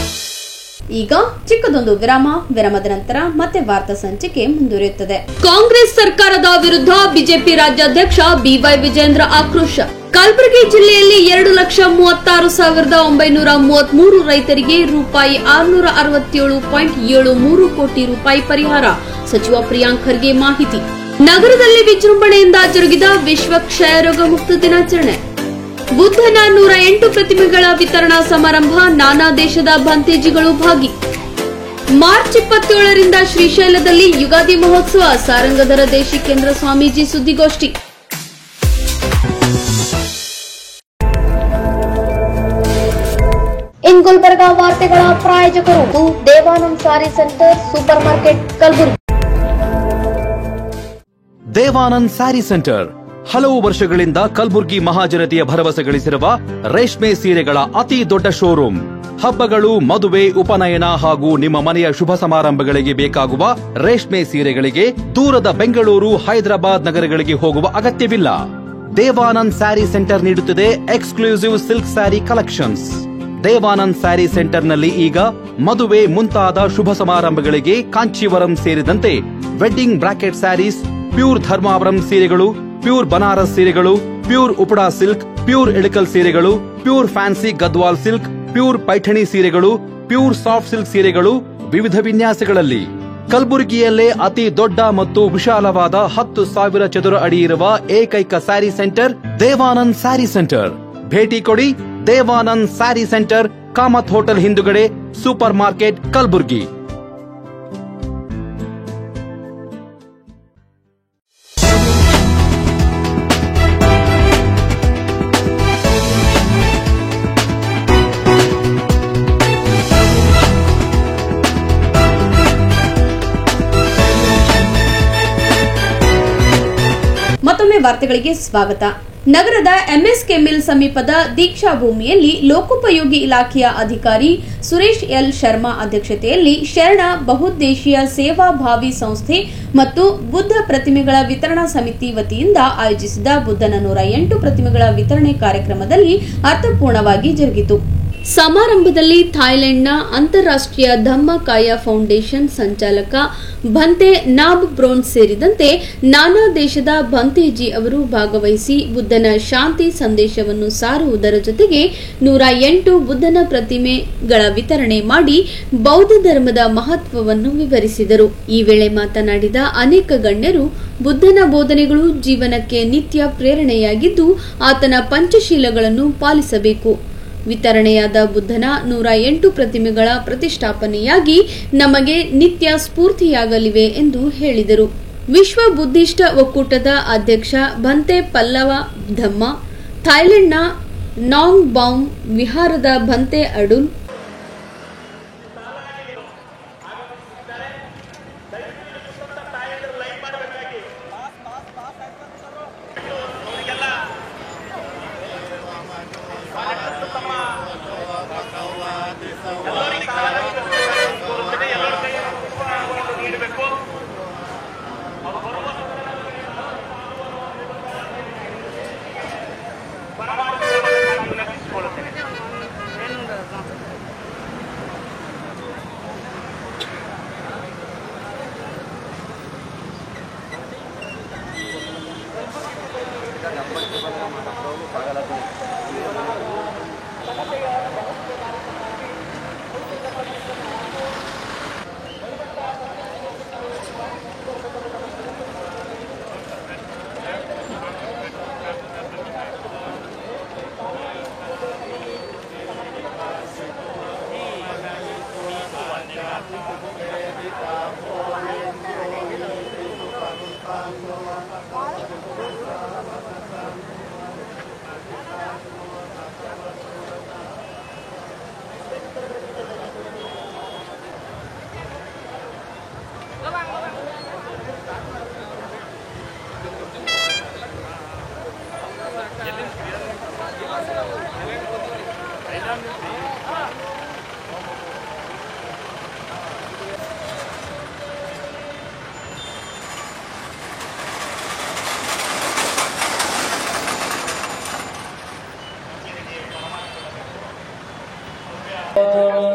ಈಗ ಚಿಕ್ಕದೊಂದು ವಿರಾಮದ ನಂತರ ಮತ್ತೆ ವಾರ್ತಾ ಸಂಚಿಕೆ ಮುಂದುವರಿಯುತ್ತದೆ. ಕಾಂಗ್ರೆಸ್ ಸರ್ಕಾರದ ವಿರುದ್ಧ ಬಿಜೆಪಿ ರಾಜ್ಯಾಧ್ಯಕ್ಷ ಬಿವೈ ವಿಜೇಂದ್ರ ಆಕ್ರೋಶ. ಕಲಬುರಗಿ ಜಿಲ್ಲೆಯಲ್ಲಿ 2,36,933 ರೈತರಿಗೆ ರೂಪಾಯಿ 667.73 ಕೋಟಿ ರೂಪಾಯಿ ಪರಿಹಾರ. ಸಚಿವ ಪ್ರಿಯಾಂಕ್ ಖರ್ಗೆ ಮಾಹಿತಿ. ನಗರದಲ್ಲಿ ವಿಜೃಂಭಣೆಯಿಂದ ಜರುಗಿದ ವಿಶ್ವ ಕ್ಷಯರೋಗ ಮುಕ್ತ ದಿನಾಚರಣೆ. ಬುದ್ಧನ 108 ಪ್ರತಿಮೆಗಳ ವಿತರಣಾ ಸಮಾರಂಭ, ನಾನಾ ದೇಶದ ಭಂತೇಜಿಗಳು ಭಾಗಿ. ಮಾರ್ಚ್ 27ರಿಂದ ಶ್ರೀಶೈಲದಲ್ಲಿ ಯುಗಾದಿ ಮಹೋತ್ಸವ, ಸಾರಂಗಧರ ದೇಶಿಕೇಂದ್ರ ಸ್ವಾಮೀಜಿ ಸುದ್ದಿಗೋಷ್ಠಿ. ಇನ್ ಗುಲ್ಬರ್ಗಾ ವಾರ್ತೆಗಳ ಪ್ರಾಯೋಜಕರು Devanand sari centre super market Kalaburagi. Devanand sari centre ಹಲವು ವರ್ಷಗಳಿಂದ ಕಲಬುರ್ಗಿ ಮಹಾಜನತೆಯ ಭರವಸೆ ಗಳಿಸಿರುವ ರೇಷ್ಮೆ ಸೀರೆಗಳ ಅತಿ ದೊಡ್ಡ ಶೋರೂಮ್. ಹಬ್ಬಗಳು, ಮದುವೆ, ಉಪನಯನ ಹಾಗೂ ನಿಮ್ಮ ಮನೆಯ ಶುಭ ಸಮಾರಂಭಗಳಿಗೆ ಬೇಕಾಗುವ ರೇಷ್ಮೆ ಸೀರೆಗಳಿಗೆ ದೂರದ ಬೆಂಗಳೂರು, ಹೈದರಾಬಾದ್ ನಗರಗಳಿಗೆ ಹೋಗುವ ಅಗತ್ಯವಿಲ್ಲ. ದೇವಾನಂದ್ ಸ್ಯಾರಿ ಸೆಂಟರ್ ನೀಡುತ್ತಿದೆ exclusive silk sari collections. Devanand sari ಸೆಂಟರ್ನಲ್ಲಿ ಈಗ ಮದುವೆ ಮುಂತಾದ ಶುಭ ಸಮಾರಂಭಗಳಿಗೆ ಕಾಂಚೀವರಂ ಸೇರಿದಂತೆ wedding brocade saris, pure Dharmavaram ಸೀರೆಗಳು, ಪ್ಯೂರ್ ಬನಾರಸ್ ಸೀರೆಗಳು, pure Uppada silk, pure Ilkal ಸೀರೆಗಳು, pure fancy Gadwal silk, pure Paithani ಸೀರೆಗಳು, ಪ್ಯೂರ್ ಸಾಫ್ಟ್ ಸಿಲ್ಕ್ ಸೀರೆಗಳು ವಿವಿಧ ವಿನ್ಯಾಸಗಳಲ್ಲಿ. ಕಲಬುರಗಿಯಲ್ಲೇ ಅತಿ ದೊಡ್ಡ ಮತ್ತು ವಿಶಾಲವಾದ 10,000 ಚದುರ ಅಡಿ ಇರುವ ಏಕೈಕ ಸ್ಯಾರಿ ಸೆಂಟರ್ ದೇವಾನಂದ್ ಸ್ಯಾರಿ ಸೆಂಟರ್. ಭೇಟಿ ಕೊಡಿ. ದೇವಾನಂದ್ ಸ್ಯಾರಿ ಸೆಂಟರ್, ಕಾಮತ್ ಹೋಟೆಲ್ ಹಿಂದುಗಡೆ, ಸೂಪರ್ ಮಾರ್ಕೆಟ್, ಕಲಬುರ್ಗಿ. ಮತ್ತೊಮ್ಮೆ ವಾರ್ತೆಗಳಿಗೆ ಸ್ವಾಗತ. ನಗರದ ಎಂಎಸ್ಕೆ ಮಿಲ್ ಸಮೀಪದ ದೀಕ್ಷಾ ಭೂಮಿಯಲ್ಲಿ ಲೋಕೋಪಯೋಗಿ ಇಲಾಖೆಯ ಅಧಿಕಾರಿ ಸುರೇಶ್ ಎಲ್ ಶರ್ಮಾ ಅಧ್ಯಕ್ಷತೆಯಲ್ಲಿ ಶರಣ ಬಹುದ್ದೇಶೀಯ ಸೇವಾ ಭಾವಿ ಸಂಸ್ಥೆ ಮತ್ತು ಬುದ್ಧ ಪ್ರತಿಮೆಗಳ ವಿತರಣಾ ಸಮಿತಿ ವತಿಯಿಂದ ಆಯೋಜಿಸಿದ ಬುದ್ಧನ 108 ಪ್ರತಿಮೆಗಳ ವಿತರಣೆ ಕಾರ್ಯಕ್ರಮದಲ್ಲಿ ಅರ್ಥಪೂರ್ಣವಾಗಿ ಜರುಗಿತು. ಸಮಾರಂಭದಲ್ಲಿ ಥಾಯ್ಲೆಂಡ್ನ ಅಂತಾರಾಷ್ಟ್ರೀಯ ಧಮ್ಮಕಾಯ ಫೌಂಡೇಶನ್ ಸಂಚಾಲಕ ಭಂತೆ ನಾಬ್ ಬ್ರೋನ್ ಸೇರಿದಂತೆ ನಾನಾ ದೇಶದ ಭಂತೇಜಿ ಅವರು ಭಾಗವಹಿಸಿ ಬುದ್ಧನ ಶಾಂತಿ ಸಂದೇಶವನ್ನು ಸಾರುವುದರ ಜೊತೆಗೆ 108 ಬುದ್ಧನ ಪ್ರತಿಮೆಗಳ ವಿತರಣೆ ಮಾಡಿ ಬೌದ್ಧ ಧರ್ಮದ ಮಹತ್ವವನ್ನು ವಿವರಿಸಿದರು. ಈ ವೇಳೆ ಮಾತನಾಡಿದ ಅನೇಕ ಗಣ್ಯರು, ಬುದ್ಧನ ಬೋಧನೆಗಳು ಜೀವನಕ್ಕೆ ನಿತ್ಯ ಪ್ರೇರಣೆಯಾಗಿದ್ದು ಆತನ ಪಂಚಶೀಲಗಳನ್ನು ಪಾಲಿಸಬೇಕು. ವಿತರಣೆಯಾದ ಬುದ್ಧನ 108 ಪ್ರತಿಮೆಗಳ ಪ್ರತಿಷ್ಠಾಪನೆಯಾಗಿ ನಮಗೆ ನಿತ್ಯ ಸ್ಫೂರ್ತಿಯಾಗಲಿವೆ ಎಂದು ಹೇಳಿದರು. ವಿಶ್ವ ಬುದ್ಧಿಷ್ಟ ಒಕ್ಕೂಟದ ಅಧ್ಯಕ್ಷ ಭಂತೆ ಪಲ್ಲವ ಧಮ್ಮ, ಥಾಯ್ಲೆಂಡ್ನ ನಾಂಗ್ ಬೌಮ್ ವಿಹಾರದ ಭಂತೆ ಅಡುಲ್,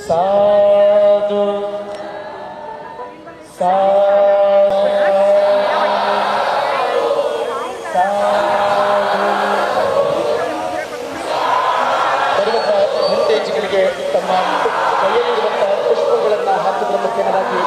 ಸಾಧು ಭಂತೇಜಿಗಳಿಗೆ ತಮ್ಮ ಕೈಯಲ್ಲಿರುವಂತಹ ಪುಷ್ಪಗಳನ್ನು ಹಾಕುವುದರ ಮುಖ್ಯವಾಗಿ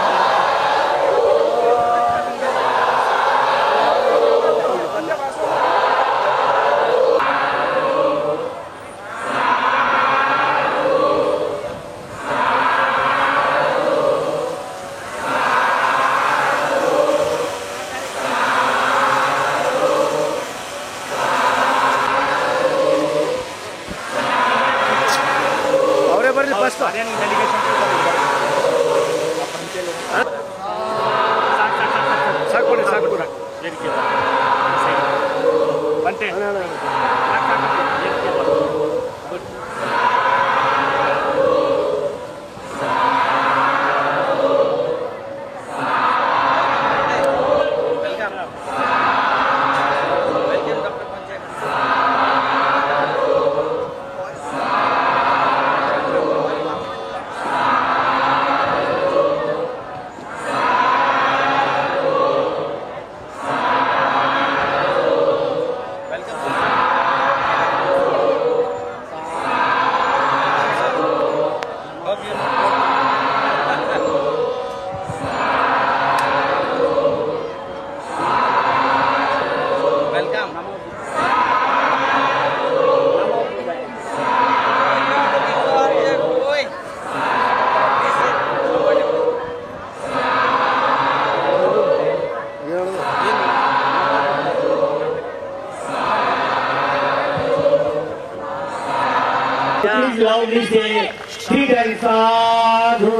Please loudly say, Shri Sadhu,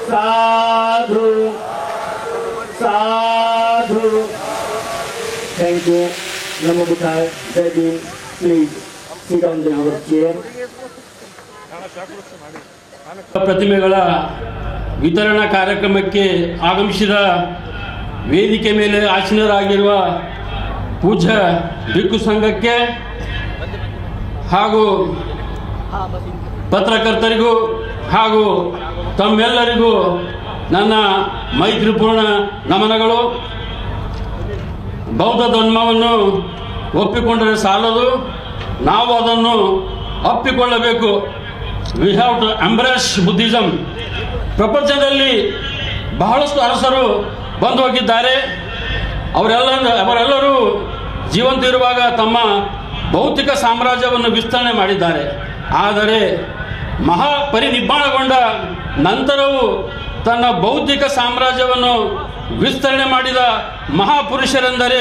Sadhu, Sadhu. Thank you. Namo Buddhaya. Baby, please sit on your chair. ಪ್ರತಿಮೆಗಳ ವಿತರಣಾ ಕಾರ್ಯಕ್ರಮಕ್ಕೆ ಆಗಮಿಸಿದ ವೇದಿಕೆ ಮೇಲೆ ಆಸೀನರಾಗಿರುವ ಪೂಜ್ಯ ಭಿಕ್ಷು ಸಂಘಕ್ಕೆ ಹಾಗೂ ಪತ್ರಕರ್ತರಿಗೂ ಹಾಗೂ ತಮ್ಮೆಲ್ಲರಿಗೂ ನನ್ನ ಮೈತ್ರಿಪೂರ್ಣ ನಮನಗಳು. ಬೌದ್ಧ ಧರ್ಮವನ್ನು ಒಪ್ಪಿಕೊಂಡರೆ ಸಾಲದು, ನಾವು ಅದನ್ನು ಒಪ್ಪಿಕೊಳ್ಳಬೇಕು. We have to embrace Buddhism. ಪ್ರಪಂಚದಲ್ಲಿ ಬಹಳಷ್ಟು ಅರಸರು ಬಂದು ಹೋಗಿದ್ದಾರೆ. ಅವರೆಲ್ಲರೂ ಜೀವಂತ ಇರುವಾಗ ತಮ್ಮ ಭೌತಿಕ ಸಾಮ್ರಾಜ್ಯವನ್ನು ವಿಸ್ತರಣೆ ಮಾಡಿದ್ದಾರೆ. ಆದರೆ ಮಹಾಪರಿನಿರ್ವಾಣಗೊಂಡ ನಂತರವೂ ತನ್ನ ಬೌದ್ಧಿಕ ಸಾಮ್ರಾಜ್ಯವನ್ನು ವಿಸ್ತರಣೆ ಮಾಡಿದ ಮಹಾಪುರುಷರೆಂದರೆ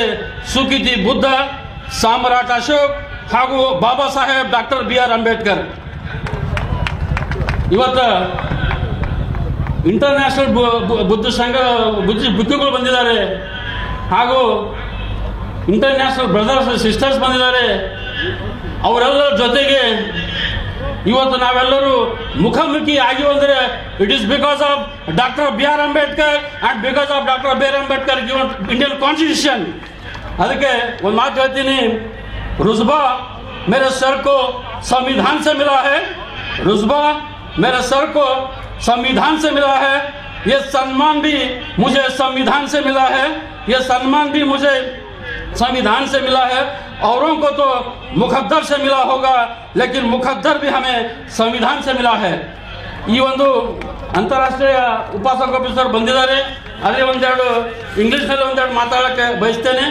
ಸುಖಿತಿ ಬುದ್ಧ, ಸಾಮ್ರಾಟ್ ಅಶೋಕ್ ಹಾಗೂ ಬಾಬಾ ಸಾಹೇಬ್ ಡಾಕ್ಟರ್ BR ಅಂಬೇಡ್ಕರ್. ಇವತ್ತು ಇಂಟರ್ನ್ಯಾಷನಲ್ ಬುದ್ಧ ಸಂಘ ಭಿಕ್ಷುಗಳು ಬಂದಿದ್ದಾರೆ ಹಾಗೂ ಇಂಟರ್ನ್ಯಾಷನಲ್ ಬ್ರದರ್ಸ್ ಸಿಸ್ಟರ್ಸ್ ಬಂದಿದ್ದಾರೆ. ಅವರೆಲ್ಲರ ಜೊತೆಗೆ ಇವತ್ತು ನಾವೆಲ್ಲರೂ ಮುಖಾಮುಖಿ ಆಗಿವೆ ಅಂದರೆ it is because of doctor BR Ambedkar and because of doctor BR Ambedkar given Indian constitution. ಅದಕ್ಕೆ ಒಂದು ಮಾತು ಹೇಳ್ತೀನಿ, रुजबा मेरे सर को संविधान से मिला है, रुजबा मेरे सर को संविधान से मिला है. ये सम्मान भी मुझे संविधान से मिला है, ये सम्मान भी मुझे संविधान से मिला है. औरों को तो मुकद्दर से मिला होगा, लेकिन मुकद्दर भी हमें संविधान से मिला है. ಈ ಒಂದು ಅಂತಾರಾಷ್ಟ್ರೀಯ ಉಪಾಸಕ ಆಫೀಸರ್ ಬಂದಿದ್ದಾರೆ. ಅಲ್ಲಿ ಒಂದೆರಡು ಇಂಗ್ಲಿಷ್ನಲ್ಲಿ ಒಂದೆರಡು ಮಾತಾಡೋಕ್ಕೆ ಬಯಸ್ತೇನೆ.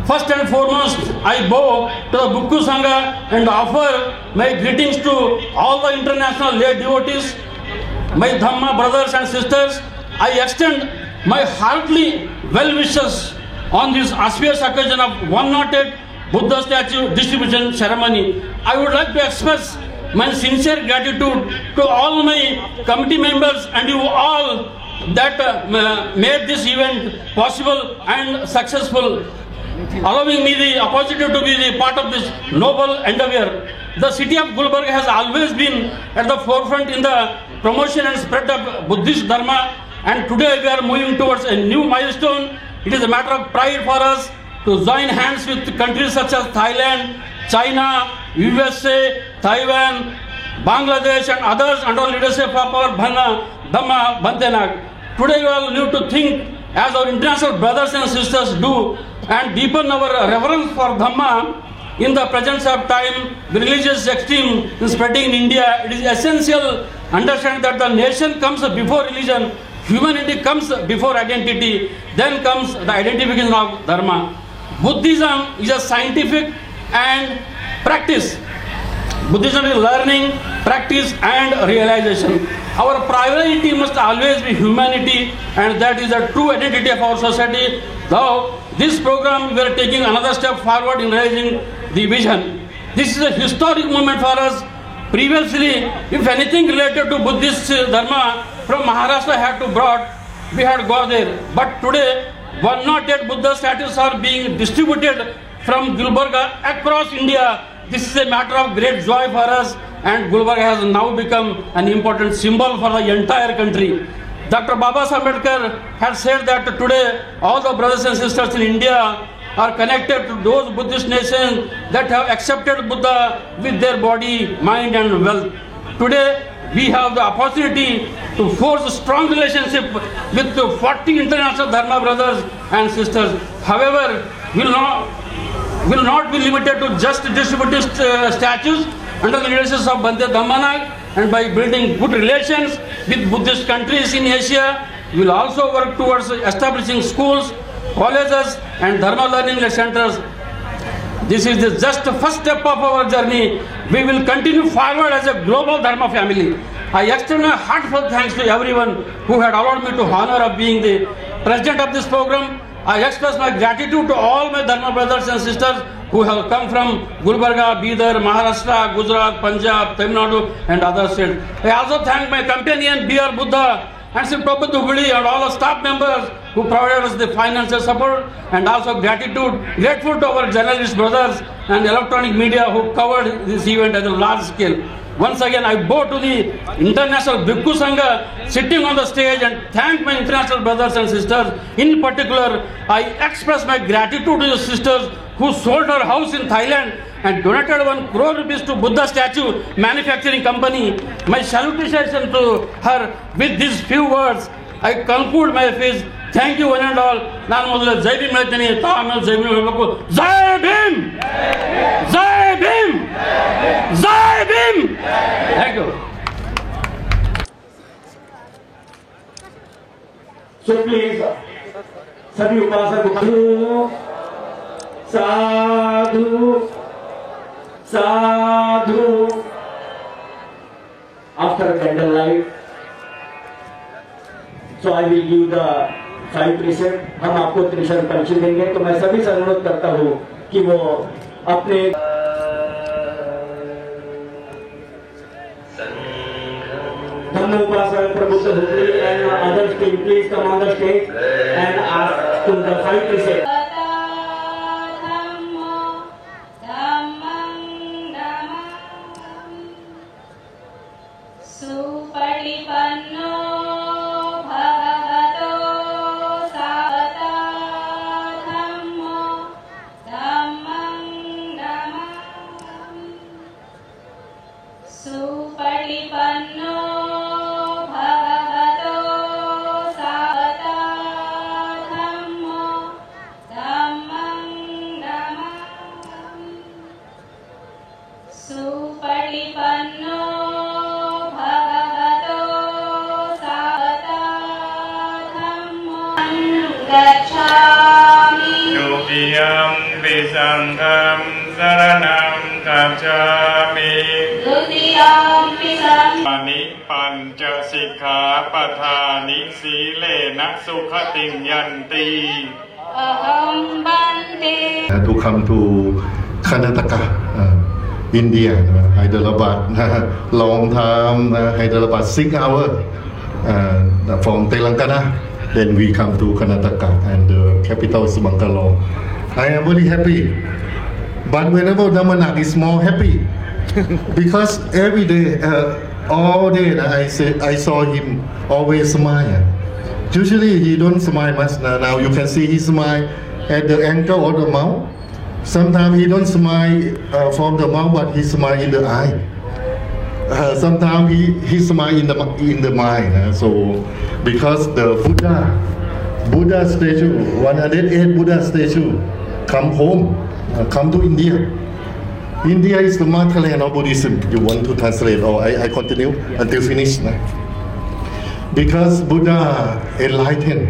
First and foremost, I bow to the Bhikkhu Sangha and offer my greetings to all the international lay devotees, my Dhamma brothers and sisters. I extend my heartily well wishes on this auspicious occasion of 108 Buddha statue distribution ceremony. I would like to express my sincere gratitude to all my committee members and you all that made this event possible and successful, allowing me the opportunity to be the part of this noble endeavor. The city of Gulbarga has always been at the forefront in the promotion and spread of Buddhist Dharma, and today we are moving towards a new milestone. It is a matter of pride for us to join hands with countries such as Thailand, China, USA, Taiwan, Bangladesh and others under leadership of our Dhamma Bhantenag. Today we all need to think as our international brothers and sisters do and deepen our reverence for Dhamma. In the presence of time, the religious extreme is spreading in India. It is essential to understand that the nation comes before religion, humanity comes before identity, then comes the identification of Dharma. Buddhism is a scientific and practice. Buddhism is learning, practice and realization. Our priority must always be humanity, and that is the true identity of our society. Though this program we are taking another step forward in realizing the vision. This is a historic moment for us. Previously, if anything related to Buddhist Dharma from Maharashtra had to brought, we had gone there. But today, 108 Buddha statues are being distributed from Gulbarga across India. This is a matter of great joy for us, and Gulbarga has now become an important symbol for the entire country. Dr. Baba Saheb Ambedkar has said that today all the brothers and sisters in India are connected to those Buddhist nations that have accepted Buddha with their body, mind and wealth. Today we have the opportunity to forge a strong relationship with the 40 international Dharma brothers and sisters. However, will not be limited to just distributing statues under the leadership of Bande Dhammanag, and by building good relations with Buddhist countries in Asia, we will also work towards establishing schools, colleges and Dharma learning centers. This is just the first step of our journey. We will continue forward as a global Dharma family. I extend my heartfelt thanks to everyone who had allowed me to honor of being the president of this program. I express my gratitude to all my Dharma brothers and sisters who have come from Gulbarga, Bidar, Maharashtra, Gujarat, Punjab, Tamil Nadu and other states. I also thank my companion B.R. Buddha and Sri Prabhupada Hubli and all the staff members who provided us the financial support, and also grateful to our journalist brothers and electronic media who covered this event at a large scale. Once again, I bow to the International Bhikkhu Sangha sitting on the stage and thank my international brothers and sisters. In particular, I express my gratitude to the sisters who sold her house in Thailand and donated 1 crore rupees to Buddha statue manufacturing company. My salutation to her with these few words. I conclude my speech. Thank you one and all. ನಾನು ಮೊದಲು ಜೈ ಭೀಮ್ ಹೇಳ್ತೀನಿ, ಆಮೇಲೆ ಜೈ ಭೀಮ್ ಹೇಳಬೇಕು. Jai Bhim, Jai Bhim, Jai Bhim. Thank you. So please, सभी उपासक साधु साधु. After candlelight, so I will give the 5 precept. हम आपको त्रिशरण पंच देंगे, तो मैं सभी से अनुरोध करता हूँ कि वो अपने Dhammoupasana Prabhupada Hubli and others team, please come on the stage and ask to the 5 precept. Dutiyam visangham saranam gacchami. Dutiyam visangham pancha sikha pathani silena sukhatim yanti. Aham bante. To come to Karnataka, India, Hyderabad, long time, Hyderabad 6 hours from Telangana. Then we come to Karnataka and the capital is Bangalore. I am very happy. But whenever Dhammanak is more happy because every day, all day I saw him always smile. Usually he don't smile much. Now you can see he smile at the ankle or the mouth. Sometimes he don't smile from the mouth, but he smile in the eye. Sometimes he smile in the mind. So because the Buddha statue, 108 Buddha statue, come home, come to India. India is the motherland of Buddhism. You want to translate, or I continue until finish. Because Buddha enlightened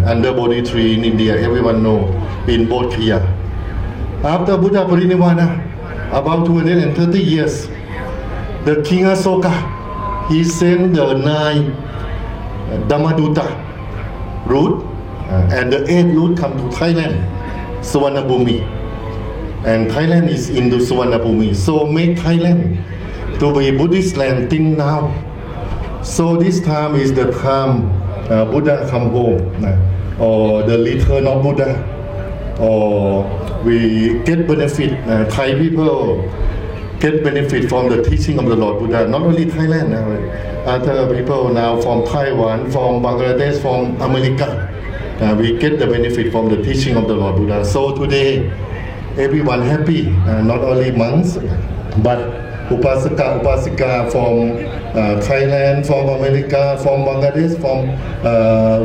under Bodhi tree in India, everyone know, in Bodh Gaya. After Buddha Parinirvana, about 230 years, the King Asoka, he sent the 9 Dhammaduta route, and the 8th route come to Thailand, Suvarnabhumi. And Thailand is in the Suvarnabhumi. So make Thailand to be Buddhist land till now. So this time is the time Buddha come home, or the return of Buddha, or we get benefit. Thai people get benefit from the teaching of the Lord Buddha. Not only Thailand, other people now from Taiwan, from Bangladesh, from America, we get the benefit from the teaching of the Lord Buddha. So today, everyone happy, not only monks, but Upasaka, Upasika from Thailand, from America, from Bangladesh, from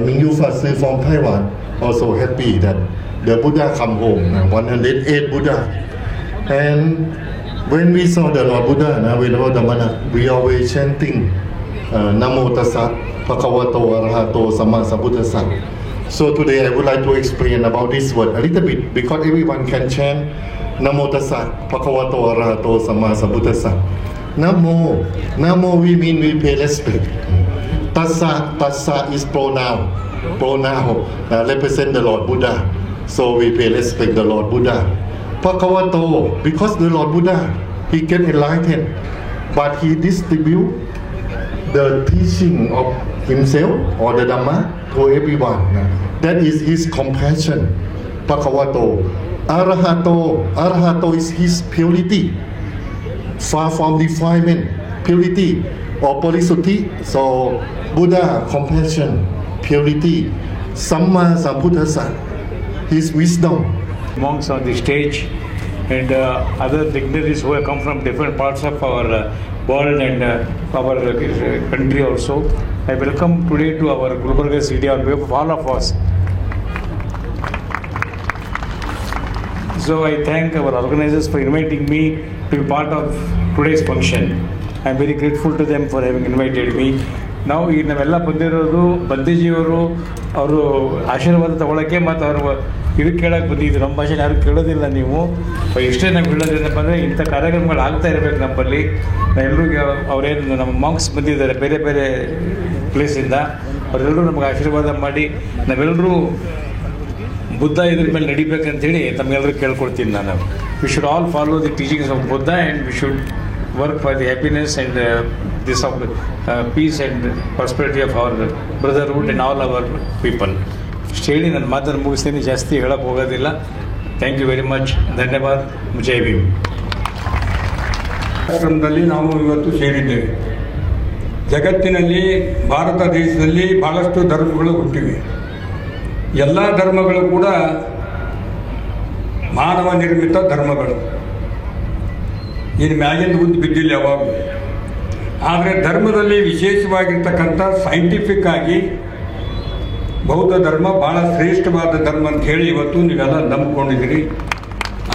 Mingyu Fasu from Taiwan, also happy that the Buddha come home, 108 Buddha. And when we saw the Lord Buddha, we always chanting Namo Tassa Bhagavato Arahato Samma Sambuddhassa. So today I would like to explain about this word a little bit, because everyone can chant Namo Tassa Bhagavato Arahato Samma Sambuddhassa. Namo we mean we pay respect. Tassa is pronoun represent the Lord Buddha. So we pay respect the Lord Buddha. Bhagavato, because the Lord Buddha, he get enlightened, but he distribute the teaching of himself or the Dhamma to everyone. That is his compassion. Bhagavato. Arahato is his purity, far from defilement, purity or parisuddhi. So Buddha, compassion, purity. Samma Sambuddhassa, his wisdom. Monks on the stage and other dignitaries who have come from different parts of our world and our country also. I welcome today to our Gulbarga city on behalf of all of us. So I thank our organizers for inviting me to be part of today's function. I am very grateful to them for having invited me. ನಾವು ಈಗ ನಾವೆಲ್ಲ ಬಂದಿರೋದು ಬಂದಿಜಿಯವರು ಅವರು ಆಶೀರ್ವಾದ ತಗೊಳ್ಳೋಕ್ಕೆ ಮತ್ತು ಅವರು ಇದಕ್ಕೆ ಕೇಳೋಕ್ಕೆ ಬಂದಿದ್ದು. ನಮ್ಮ ಭಾಷೆ ಯಾರು ಕೇಳೋದಿಲ್ಲ. ನೀವು ಇಷ್ಟೇ ನಾವು ಹೇಳೋದೇನಪ್ಪ ಅಂದರೆ ಇಂಥ ಕಾರ್ಯಕ್ರಮಗಳು ಆಗ್ತಾ ಇರಬೇಕು ನಮ್ಮಲ್ಲಿ. ಎಲ್ಲರಿಗೂ ಅವರೇನು ನಮ್ಮ ಮಾಂಕ್ಸ್ ಬಂದಿದ್ದಾರೆ ಬೇರೆ ಬೇರೆ ಪ್ಲೇಸಿಂದ, ಅವರೆಲ್ಲರೂ ನಮಗೆ ಆಶೀರ್ವಾದ ಮಾಡಿ ನಾವೆಲ್ಲರೂ ಬುದ್ಧ ಇದ್ರ ಮೇಲೆ ನಡಿಬೇಕಂತೇಳಿ ತಮಗೆಲ್ಲರೂ ಕೇಳ್ಕೊಳ್ತೀನಿ ನಾನು. We should all follow the teachings of Buddha and we should work for the happiness and this of peace and prosperity of our brotherhood and all our people. ಹೇಳಿ ನನ್ನ ಮಾತನ್ನು ಮುಗಿಸ್ತೀನಿ, ಜಾಸ್ತಿ ಹೇಳಕ್ಕೆ ಹೋಗೋದಿಲ್ಲ. Thank you very much. ಧನ್ಯವಾದ. ಜೈ ಭೀಮ್. ಕಾರ್ಯಕ್ರಮದಲ್ಲಿ ನಾವು ಇವತ್ತು ಸೇರಿದ್ದೇವೆ. ಜಗತ್ತಿನಲ್ಲಿ ಭಾರತ ದೇಶದಲ್ಲಿ ಬಹಳಷ್ಟು ಧರ್ಮಗಳು ಹುಟ್ಟಿವೆ. ಎಲ್ಲ ಧರ್ಮಗಳು ಕೂಡ ಮಾನವ ನಿರ್ಮಿತ ಧರ್ಮಗಳು. ಇನ್ನು ಮ್ಯಾಗಿಂದ ಮುಂದೆ ಬಿದ್ದಿಲ್ಲ ಯಾವಾಗಲೂ. ಆದರೆ ಧರ್ಮದಲ್ಲಿ ವಿಶೇಷವಾಗಿರ್ತಕ್ಕಂಥ ಸೈಂಟಿಫಿಕ್ ಆಗಿ ಬೌದ್ಧ ಧರ್ಮ ಭಾಳ ಶ್ರೇಷ್ಠವಾದ ಧರ್ಮ ಅಂತ ಹೇಳಿ ಇವತ್ತು ನೀವೆಲ್ಲ ನಂಬಿಕೊಂಡಿದ್ದೀರಿ.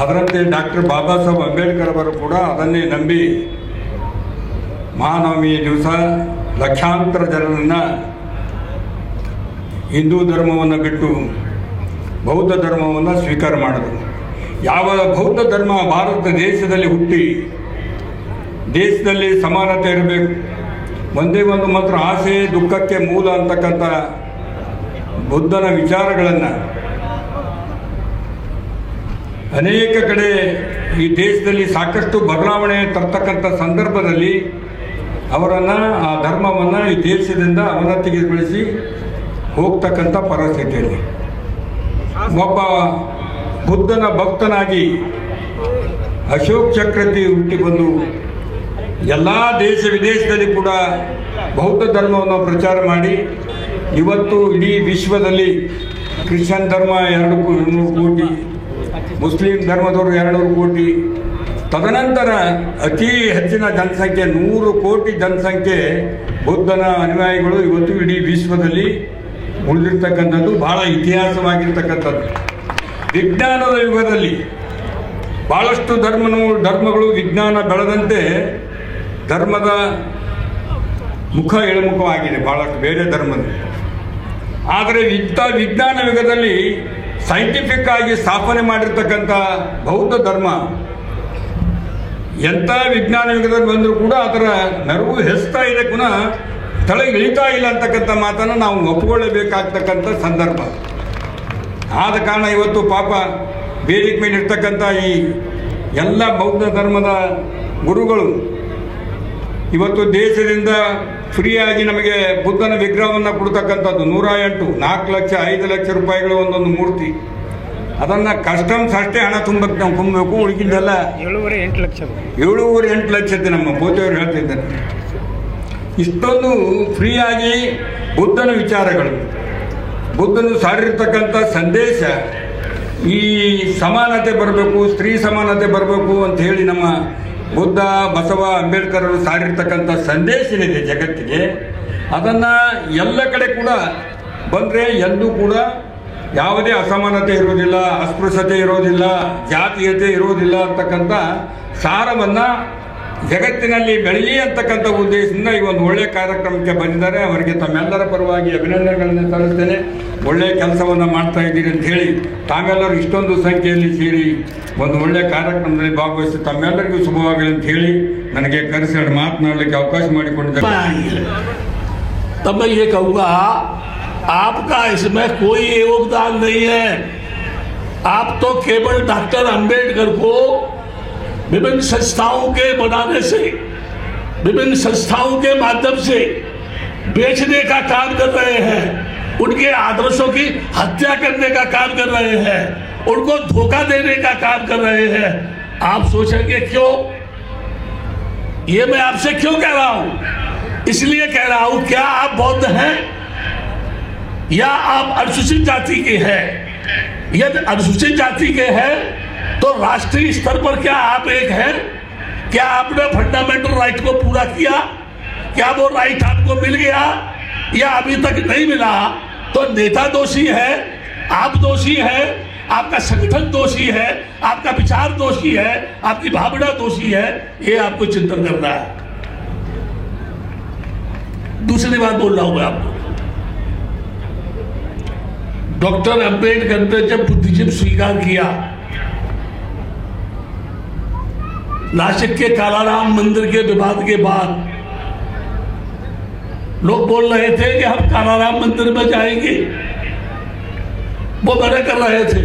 ಅದರಂತೆ ಡಾಕ್ಟರ್ ಬಾಬಾ ಸಾಹೇಬ್ ಅಂಬೇಡ್ಕರ್ ಅವರು ಕೂಡ ಅದನ್ನೇ ನಂಬಿ ಮಹಾನವಮಿಯ ದಿವಸ ಲಕ್ಷಾಂತರ ಜನರನ್ನು ಹಿಂದೂ ಧರ್ಮವನ್ನು ಬಿಟ್ಟು ಬೌದ್ಧ ಧರ್ಮವನ್ನು ಸ್ವೀಕಾರ ಮಾಡಿದರು. ಯಾವ ಬೌದ್ಧ ಧರ್ಮ ಭಾರತ ದೇಶದಲ್ಲಿ ಹುಟ್ಟಿ ದೇಶದಲ್ಲಿ ಸಮಾನತೆ ಇರಬೇಕು, ಒಂದೇ ಒಂದು ಮಾತ್ರ ಆಸೆ ದುಃಖಕ್ಕೆ ಮೂಲ ಅಂತಕ್ಕಂಥ ಬುದ್ಧನ ವಿಚಾರಗಳನ್ನು ಅನೇಕ ಕಡೆ ಈ ದೇಶದಲ್ಲಿ ಸಾಕಷ್ಟು ಬದಲಾವಣೆ ತರ್ತಕ್ಕಂಥ ಸಂದರ್ಭದಲ್ಲಿ ಅವರನ್ನು ಆ ಧರ್ಮವನ್ನು ಈ ದೇಶದಿಂದ ಅವನತಿಗೊಳಿಸಿ ಹೋಗ್ತಕ್ಕಂಥ ಪರಿಸ್ಥಿತಿಯಲ್ಲಿ ಒಬ್ಬ ಬುದ್ಧನ ಭಕ್ತನಾಗಿ ಅಶೋಕ್ ಚಕ್ರವರ್ತಿ ಹುಟ್ಟಿ ಬಂದು ಎಲ್ಲ ದೇಶ ವಿದೇಶದಲ್ಲಿ ಕೂಡ ಬೌದ್ಧ ಧರ್ಮವನ್ನು ಪ್ರಚಾರ ಮಾಡಿ ಇವತ್ತು ಇಡೀ ವಿಶ್ವದಲ್ಲಿ ಕ್ರಿಶ್ಚಿಯನ್ ಧರ್ಮ 200 ಕೋಟಿ, ಮುಸ್ಲಿಂ ಧರ್ಮದವರು 200 ಕೋಟಿ, ತದನಂತರ ಅತಿ ಹೆಚ್ಚಿನ ಜನಸಂಖ್ಯೆ 100 ಕೋಟಿ ಜನಸಂಖ್ಯೆ ಬುದ್ಧನ ಅನುಯಾಯಿಗಳು ಇವತ್ತು ಇಡೀ ವಿಶ್ವದಲ್ಲಿ ಉಳಿದಿರ್ತಕ್ಕಂಥದ್ದು ಬಹಳ ಇತಿಹಾಸವಾಗಿರ್ತಕ್ಕಂಥದ್ದು. ವಿಜ್ಞಾನದ ಯುಗದಲ್ಲಿ ಭಾಳಷ್ಟು ಧರ್ಮಗಳು ವಿಜ್ಞಾನ ಬೆಳೆದಂತೆ ಧರ್ಮದ ಮುಖ ಇಳಿಮುಖವಾಗಿದೆ ಭಾಳಷ್ಟು ಬೇರೆ ಧರ್ಮದ. ಆದರೆ ವಿಜ್ಞಾನ ಯುಗದಲ್ಲಿ ಸೈಂಟಿಫಿಕ್ ಆಗಿ ಸ್ಥಾಪನೆ ಮಾಡಿರ್ತಕ್ಕಂಥ ಬೌದ್ಧ ಧರ್ಮ ಎಂಥ ವಿಜ್ಞಾನ ಯುಗದಲ್ಲಿ ಬಂದರೂ ಕೂಡ ಅದರ ನೆರವು ಹೆಚ್ಚುತ್ತಾ ಇದೆ, ಪುನಃ ತಲೆಗೆ ಇಳಿತಾ ಇಲ್ಲ ಅಂತಕ್ಕಂಥ ಮಾತನ್ನು ನಾವು ಒಪ್ಪಿಕೊಳ್ಳಬೇಕಾಗ್ತಕ್ಕಂಥ ಸಂದರ್ಭ. ಆದ ಕಾರಣ ಇವತ್ತು ಪಾಪ ವೇದಿಕೆ ಮೇಲೆ ಇರ್ತಕ್ಕಂಥ ಈ ಎಲ್ಲ ಬೌದ್ಧ ಧರ್ಮದ ಗುರುಗಳು ಇವತ್ತು ದೇಶದಿಂದ ಫ್ರೀಯಾಗಿ ನಮಗೆ ಬುದ್ಧನ ವಿಗ್ರಹವನ್ನು ಕೊಡ್ತಕ್ಕಂಥದ್ದು 108 4 ಲಕ್ಷ 5 ಲಕ್ಷ ರೂಪಾಯಿಗಳ ಒಂದೊಂದು ಮೂರ್ತಿ. ಅದನ್ನು ಕಸ್ಟಮ್ಸ್ ಅಷ್ಟೇ ಹಣ ತುಂಬಬೇಕು, ಉಳಿಗಿದ್ದೆಲ್ಲ 7.5 ಲಕ್ಷ 7.5 ಲಕ್ಷತೆ ನಮ್ಮ ಪೋತೆಯವರು ಹೇಳ್ತಿದ್ದಾರೆ. ಇಷ್ಟೊಂದು ಫ್ರೀಯಾಗಿ ಬುದ್ಧನ ವಿಚಾರಗಳು, ಬುದ್ಧನು ಸಾರಿರ್ತಕ್ಕಂಥ ಸಂದೇಶ, ಈ ಸಮಾನತೆ ಬರಬೇಕು, ಸ್ತ್ರೀ ಸಮಾನತೆ ಬರಬೇಕು ಅಂತ ಹೇಳಿ ನಮ್ಮ ಬುದ್ಧ, ಬಸವ, ಅಂಬೇಡ್ಕರ್ ಅವರು ಸಾರಿರ್ತಕ್ಕಂಥ ಸಂದೇಶ ಏನಿದೆ ಜಗತ್ತಿಗೆ, ಅದನ್ನು ಎಲ್ಲ ಕಡೆ ಕೂಡ ಬಂದರೆ ಎಂದೂ ಕೂಡ ಯಾವುದೇ ಅಸಮಾನತೆ ಇರೋದಿಲ್ಲ, ಅಸ್ಪೃಶ್ಯತೆ ಇರೋದಿಲ್ಲ, ಜಾತೀಯತೆ ಇರೋದಿಲ್ಲ ಅಂತಕ್ಕಂಥ ಸಾರವನ್ನು ಜಗತ್ತಿನಲ್ಲಿ ಬೆಳೀಲಿ ಅಂತಕ್ಕಂಥ ಉದ್ದೇಶದಿಂದ ಈ ಒಂದು ಒಳ್ಳೆಯ ಕಾರ್ಯಕ್ರಮಕ್ಕೆ ಬಂದಿದ್ದಾರೆ. ಅವರಿಗೆ ತಮ್ಮೆಲ್ಲರ ಪರವಾಗಿ ಅಭಿನಂದನೆಗಳನ್ನು ಸಲ್ಲಿಸ್ತೇನೆ. ಒಳ್ಳೆಯ ಕೆಲಸವನ್ನು ಮಾಡ್ತಾ ಇದ್ದೀರಿ ಅಂತ ಹೇಳಿ ತಾವೆಲ್ಲರೂ ಇಷ್ಟೊಂದು ಸಂಖ್ಯೆಯಲ್ಲಿ ಸೇರಿ ಒಂದು ಒಳ್ಳೆಯ ಕಾರ್ಯಕ್ರಮದಲ್ಲಿ ಭಾಗವಹಿಸಿ ತಮ್ಮೆಲ್ಲರಿಗೂ ಶುಭವಾಗಲಿ ಅಂತ ಹೇಳಿ ನನಗೆ ಕರೆಸಿ ಮಾತನಾಡಲಿಕ್ಕೆ ಅವಕಾಶ ಮಾಡಿಕೊಂಡಿದ್ದಾರೆ. तब मैं ये कहूँगा, आपका इसमें कोई योगदान नहीं है. आप तो केवल डॉक्टर अंबेडकर को विभिन्न संस्थाओं के बनाने से, विभिन्न संस्थाओं के माध्यम से बेचने का काम कर रहे हैं, उनके आदर्शों की हत्या करने का काम कर रहे हैं, उनको धोखा देने का काम कर रहे हैं. आप सोचेंगे क्यों? ये मैं आपसे क्यों कह रहा हूं? इसलिए कह रहा हूं, क्या आप बौद्ध हैं या आप अनुसूचित जाति के हैं? यदि अनुसूचित जाति के हैं तो राष्ट्रीय स्तर पर क्या आप एक हैं? क्या आपने फंडामेंटल राइट को पूरा किया? क्या वो राइट आपको मिल गया या अभी तक नहीं मिला? तो नेता दोषी है, आप दोषी है, आपका संगठन दोषी है, आपका विचार दोषी है, आपकी भावना दोषी है. ये आपको चिंतन करना है. दूसरी बात बोल रहा हूं मैं आपको, डॉक्टर अंबेडकर ने जब बुद्धिज्म स्वीकार किया, नासिक के कालाराम मंदिर के विवाद के बाद लोग बोल रहे थे कि हम कालाराम मंदिर में जाएंगे, वो मना कर रहे थे.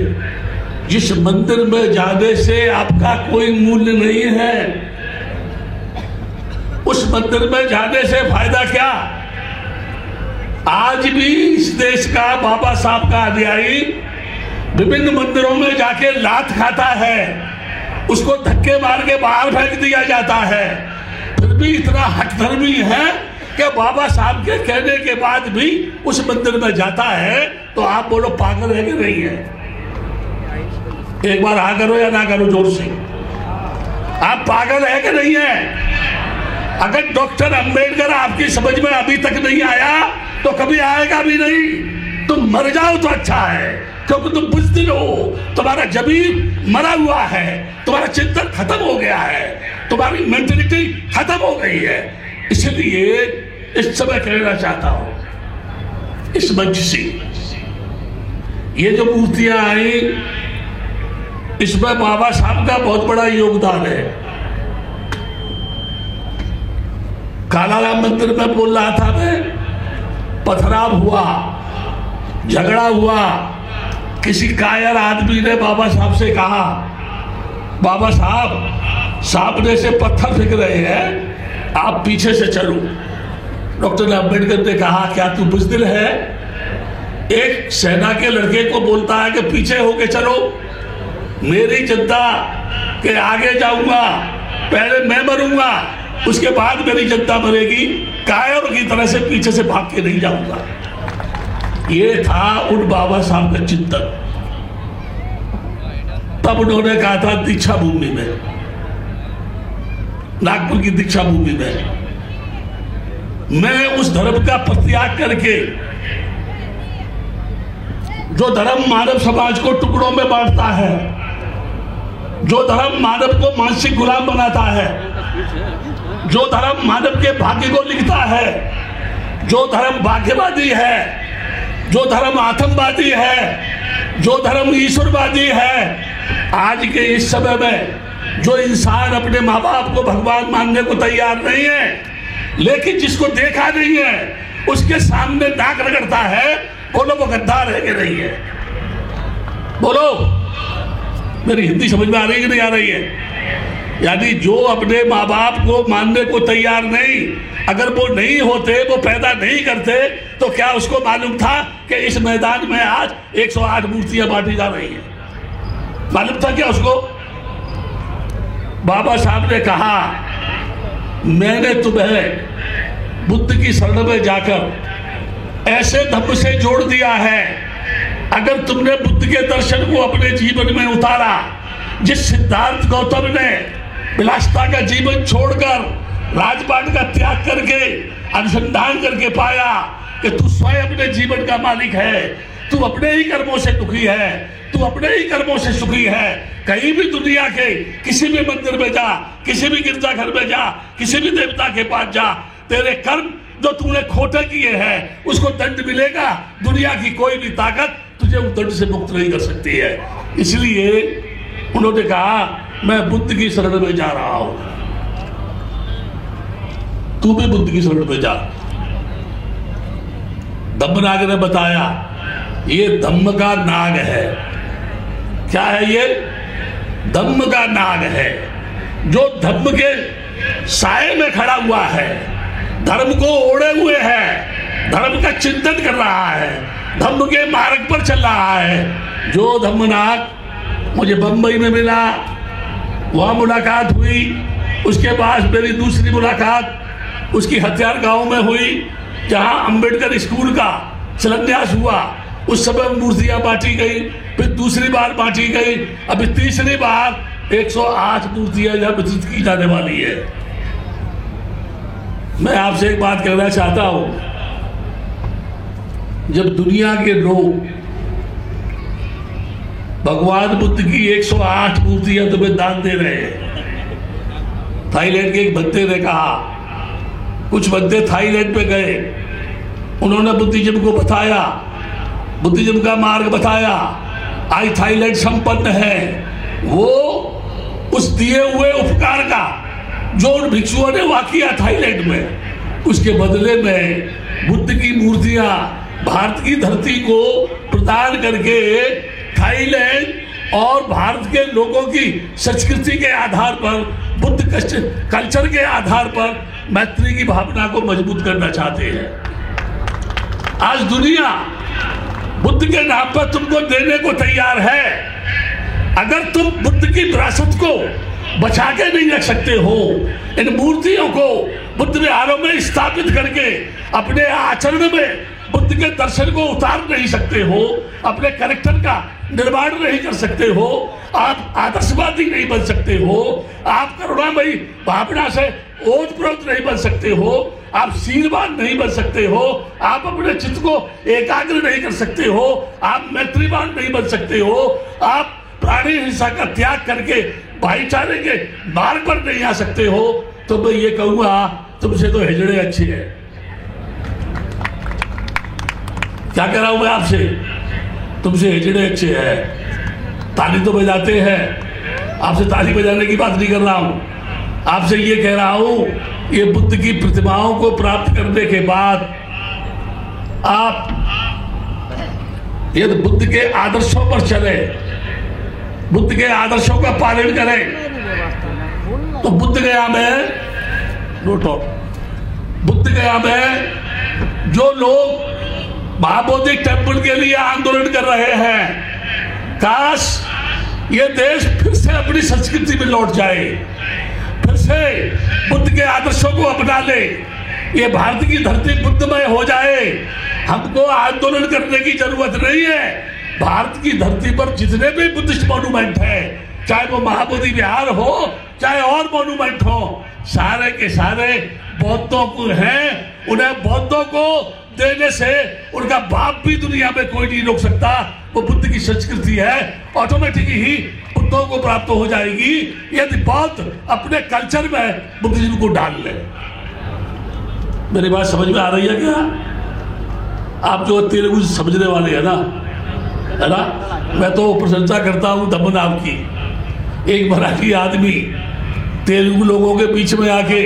जिस मंदिर में जाने से आपका कोई मूल्य नहीं है, उस मंदिर में जाने से फायदा क्या? आज भी इस देश का बाबा साहब का अनुयायी विभिन्न मंदिरों में जाके लात खाता है, उसको धक्के मार के बाहर फेंक दिया जाता है. फिर भी इतना हठधर्मी है कि बाबा साहब के कहने के बाद भी उस मंदिर में जाता है. तो आप बोलो पागल है कि नहीं है? एक बार हाँ करो या ना करो जोर से. आप पागल है कि नहीं है? अगर डॉक्टर अंबेडकर आपकी समझ में अभी तक नहीं आया तो कभी आएगा भी नहीं. तुम मर जाओ तो अच्छा है, क्योंकि तुम बुज़दिल हो, तुम्हारा जमीन मरा हुआ है, तुम्हारा चिंतन खत्म हो गया है, तुम्हारी मेंटलिटी खत्म हो गई है. इसलिए इस समय कहना चाहता हूं इस मंच से, ये जो मूर्तियां आई इसमें बाबा साहब का बहुत बड़ा योगदान है. कालाराम मंदिर में बोल रहा था मैं, पथराव हुआ, झगड़ा हुआ, किसी कायर आदमी ने बाबा साहब से कहा, बाबा साहब सामने से पत्थर फेंक रहे हैं, आप पीछे से चलो. डॉक्टर अंबेडकर ने कहा, क्या तू बुज़दिल है? एक सेना के लड़के को बोलता है कि पीछे होके चलो, मेरी जनता के आगे जाऊंगा, पहले मैं मरूंगा, उसके बाद मेरी जनता मरेगी, कायर की तरह से पीछे से भाग के नहीं जाऊंगा. ये था उन बाबा साहब का चिंतन. तब उन्होंने कहा था दीक्षा भूमि में, नागपुर की दीक्षा भूमि में, मैं उस धर्म का परित्याग करके, जो धर्म मानव समाज को टुकड़ों में बांटता है, जो धर्म मानव को मानसिक गुलाम बनाता है, जो धर्म मानव के भाग्य को लिखता है, जो धर्म भाग्यवादी है, जो धर्म आतंकवादी है, जो धर्म ईश्वरवादी है, आज के इस समय में जो इंसान अपने माँ बाप को भगवान मानने को तैयार नहीं है, लेकिन जिसको देखा नहीं है उसके सामने नाक रगड़ता है, बोलो वो गद्दार है कि नहीं है? बोलो, मेरी हिंदी समझ में आ रही है कि नहीं आ रही है? यानी जो अपने माँ बाप को मानने को तैयार नहीं, अगर वो नहीं होते, वो पैदा नहीं करते, तो क्या उसको मालूम था कि इस मैदान में आज 108 मूर्तियां बांटी जा रही हैं? मालूम था क्या उसको? बाबा साहब ने कहा, मैंने तुम्हें बुद्ध की शरण में जाकर ऐसे धम्म से जोड़ दिया है, अगर तुमने बुद्ध के दर्शन को अपने जीवन में उतारा, जिस सिद्धार्थ गौतम ने विलासिता का जीवन छोड़कर राजपाट का त्याग करके अनुसंधान करके पाया कि तू स्वयं अपने जीवन का मालिक है, तू अपने ही कर्मों से दुखी है, तू अपने ही कर्मों से सुखी है। कहीं भी दुनिया के किसी भी मंदिर में जा, किसी भी गिरजाघर में जा, किसी भी देवता के पास जा, तेरे कर्म जो तूने खोटे किए हैं उसको दंड मिलेगा। दुनिया की कोई भी ताकत तुझे उस दंड से मुक्त नहीं कर सकती है। इसलिए उन्होंने कहा, मैं बुद्ध की शरण में जा रहा हूं, तू भी बुद्ध की शरण में जा। धम्मनाग ने बताया, ये धम्म का नाग है। क्या है ये? धम्म का नाग है, जो धम्म के साए में खड़ा हुआ है, धर्म को ओढ़े हुए है, धर्म का चिंतन कर रहा है, धम्म के मार्ग पर चल रहा है। जो धम्मनाग मुझे बंबई में मिला, वहां मुलाकात हुई, उसके बाद मेरी दूसरी मुलाकात उसकी हथियार गांव में हुई, जहां अंबेडकर स्कूल का शिलान्यास हुआ। उस समय मूर्तियां बांटी गई, फिर दूसरी बार बांटी गई, अभी तीसरी बार 108 मूर्तियां यहां वितरित की जाने वाली है। मैं आपसे एक बात कहना चाहता हूं, जब दुनिया के लोग भगवान बुद्ध की 108 मूर्तियां तुम्हें दान दे रहे हैं, थाईलैंड के एक बंदे ने कहा, कुछ बंदे थाईलैंड पे गए, उन्होंने बुद्धिज्म को बताया, बुद्धिज्म का मार्ग बताया, आज थाईलैंड संपन्न है। वो उस दिए हुए उपकार का जो उन भिक्षुओं ने वहां किया थाईलैंड में, उसके बदले में बुद्ध की मूर्तियां भारत की धरती को प्रदान करके थाईलैंड और भारत के लोगों की संस्कृति के आधार पर, बुद्ध कल्चर के आधार पर मैत्री की भावना को मजबूत करना चाहते हैं। आज दुनिया बुद्ध के नाम पर तुमको देने को तैयार है। अगर तुम बुद्ध की विरासत को बचा के नहीं रख सकते हो, इन मूर्तियों को बुद्ध विहारों में स्थापित करके अपने आचरण में बुद्ध के दर्शन को उतार नहीं सकते हो, अपने कैरेक्टर का निर्माण नहीं कर सकते हो, आप आदर्शवादी नहीं बन सकते हो, आप करुणामयी भावना से ओतप्रोत नहीं बन सकते हो, आप शीलवान नहीं बन सकते हो, आप अपने चित्त को एकाग्र नहीं कर सकते हो, आप मैत्रीवान नहीं बन सकते हो, आप प्राणी हिंसा का त्याग करके भाईचारे के मार्ग पर नहीं आ सकते हो, तो मैं ये कहूंगा, तुमसे तो हिजड़े अच्छे हैं। क्या कह रहा हूं मैं आपसे? तुमसे हिजड़े अच्छे हैं। ताली तो बजाते हैं, आपसे ताली बजाने की बात नहीं कर रहा हूं, आपसे ये कह रहा हूं, ये बुद्ध की प्रतिमाओं को प्राप्त करने के बाद आप यदि बुद्ध के आदर्शों पर चले, बुद्ध के आदर्शों का पालन करें, तो बुद्ध गया में बुद्ध गया में जो लोग महाबोधि टेम्पल के लिए आंदोलन कर रहे हैं, काश ये देश फिर से अपनी संस्कृति में लौट जाए, फिर से बुद्ध के आदर्शों को अपना ले, ये भारत की धरती बुद्धमय हो जाए। हमको आंदोलन करने की जरूरत नहीं है। भारत की धरती पर जितने भी बुद्धिस्ट मॉन्यूमेंट है, चाहे वो महाबोधि विहार हो, चाहे और मॉन्यूमेंट हो, सारे के सारे बौद्धों को हैं। उन्हें बौद्धों को देने से उनका बाप भी दुनिया में कोई नहीं रोक सकता। वो बुद्ध की संस्कृति है, ऑटोमेटिक ही बुद्धों को प्राप्त हो जाएगी यदि बौद्ध अपने कल्चर में बुद्धिज्म को डाल ले। मेरी बात समझ में आ रही है क्या? आप जो तेलुगु समझने वाले हैं ना, है ना, मैं तो प्रशंसा करता हूँ धम्मनाग की। एक मराठी आदमी तेलुगु लोगों के बीच में आके,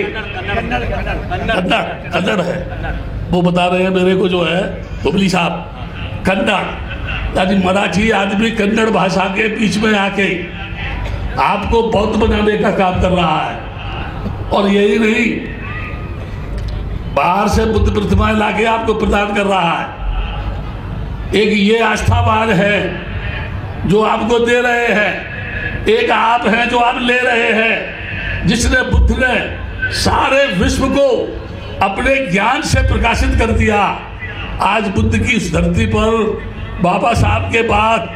कन्नड़ है, वो बता रहे हैं मेरे को, जो है बुबली साहब, कन्नड़ यानी मराठी आदमी कन्नड़ भाषा के बीच में आके आपको बौद्ध बनाने का काम कर रहा है। और यही नहीं, बाहर से बुद्ध प्रतिमाएं लाके आपको प्रदान कर रहा है। एक ये आस्थावान है जो आपको दे रहे हैं, एक आप हैं जो आप ले रहे हैं, जिसने बुद्ध ने सारे विश्व को अपने ज्ञान से प्रकाशित कर दिया। आज बुद्ध की इस धरती पर बाबा साहब के बाद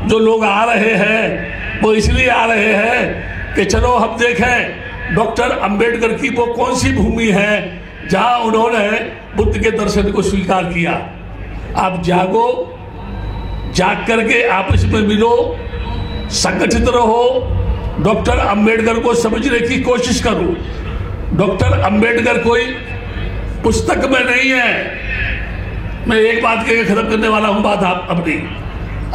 जो लोग आ रहे हैं वो इसलिए आ रहे हैं कि चलो हम देखें डॉक्टर अंबेडकर की वो कौन सी भूमि है जहां उन्होंने बुद्ध के दर्शन को स्वीकार किया। आप जागो, जाग करके आपस में मिलो, संगठित रहो, डॉक्टर अंबेडकर को समझने की कोशिश करो। डॉक्टर अंबेडकर कोई पुस्तक में नहीं है। मैं एक बात कह के खत्म करने वाला हूं बात अपनी।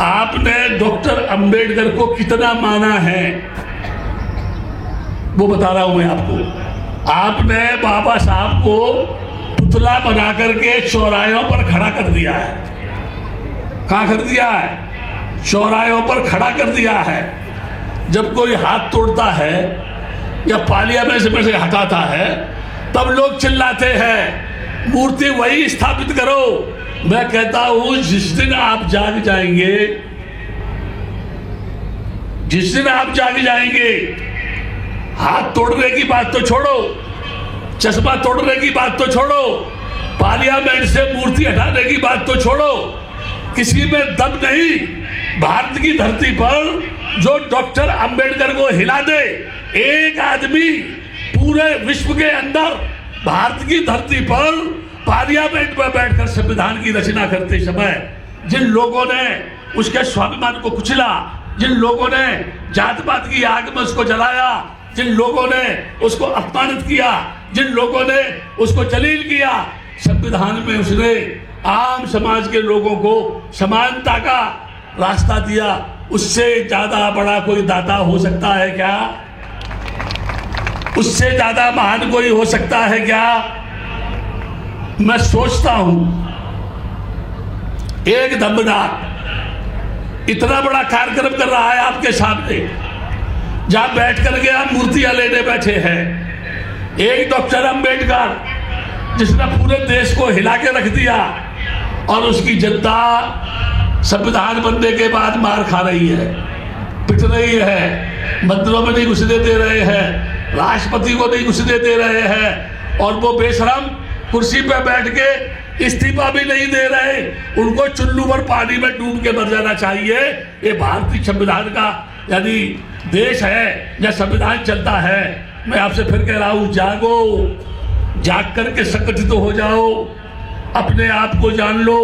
आपने डॉक्टर अंबेडकर को कितना माना है वो बता रहा हूं मैं आपको। आपने बाबा साहब को पुतला बना करके चौराहों पर खड़ा कर दिया है। कहां कर दिया है? चौराहों पर खड़ा कर दिया है। जब कोई हाथ तोड़ता है या पार्लियामेंट में से हटाता है तब लोग चिल्लाते हैं मूर्ति वही स्थापित करो। मैं कहता हूं जिस दिन आप जाग जाएंगे, जिस दिन आप जाग जाएंगे, हाथ तोड़ने की बात तो छोड़ो, चश्मा तोड़ने की बात तो छोड़ो, पार्लियामेंट से मूर्ति हटाने की बात तो छोड़ो, किसी में दम नहीं भारत की धरती पर जो डॉक्टर अंबेडकर को हिला दे। एक आदमी पूरे विश्व के अंदर भारत की धरती पर पार्लियामेंट में बैठकर संविधान की रचना करते समय जिन लोगों ने उसके स्वाभिमान को कुचला, जिन लोगों ने जात पात की आग में उसको जलाया, जिन लोगों ने उसको अपमानित किया, जिन लोगों ने उसको जलील किया, संविधान में उसने आम समाज के लोगों को समानता का रास्ता दिया। उससे ज्यादा बड़ा कोई दाता हो सकता है क्या? उससे ज्यादा महान कोई हो सकता है क्या? मैं सोचता हूं एक दम्बनाक इतना बड़ा कार्यक्रम कर रहा है आपके सामने, जहां बैठ करके आप मूर्तियां लेने बैठे हैं। एक डॉक्टर अंबेडकर जिसने पूरे देश को हिला के रख दिया और उसकी जनता संविधान बनने के बाद मार खा रही है, पिट रही है, मंदिरों में नहीं घुसने दे रहे हैं, राष्ट्रपति को नहीं घुसने दे रहे हैं, और वो बेशरम कुर्सी पे बैठ के इस्तीफा भी नहीं दे रहे। उनको चुल्लू पर पानी में डूब के मर जाना चाहिए। ये भारतीय संविधान का यानी देश है या संविधान चलता है। मैं आपसे फिर कह रहा हूं, जागो, जाग करके संगठित हो जाओ, अपने आप को जान लो।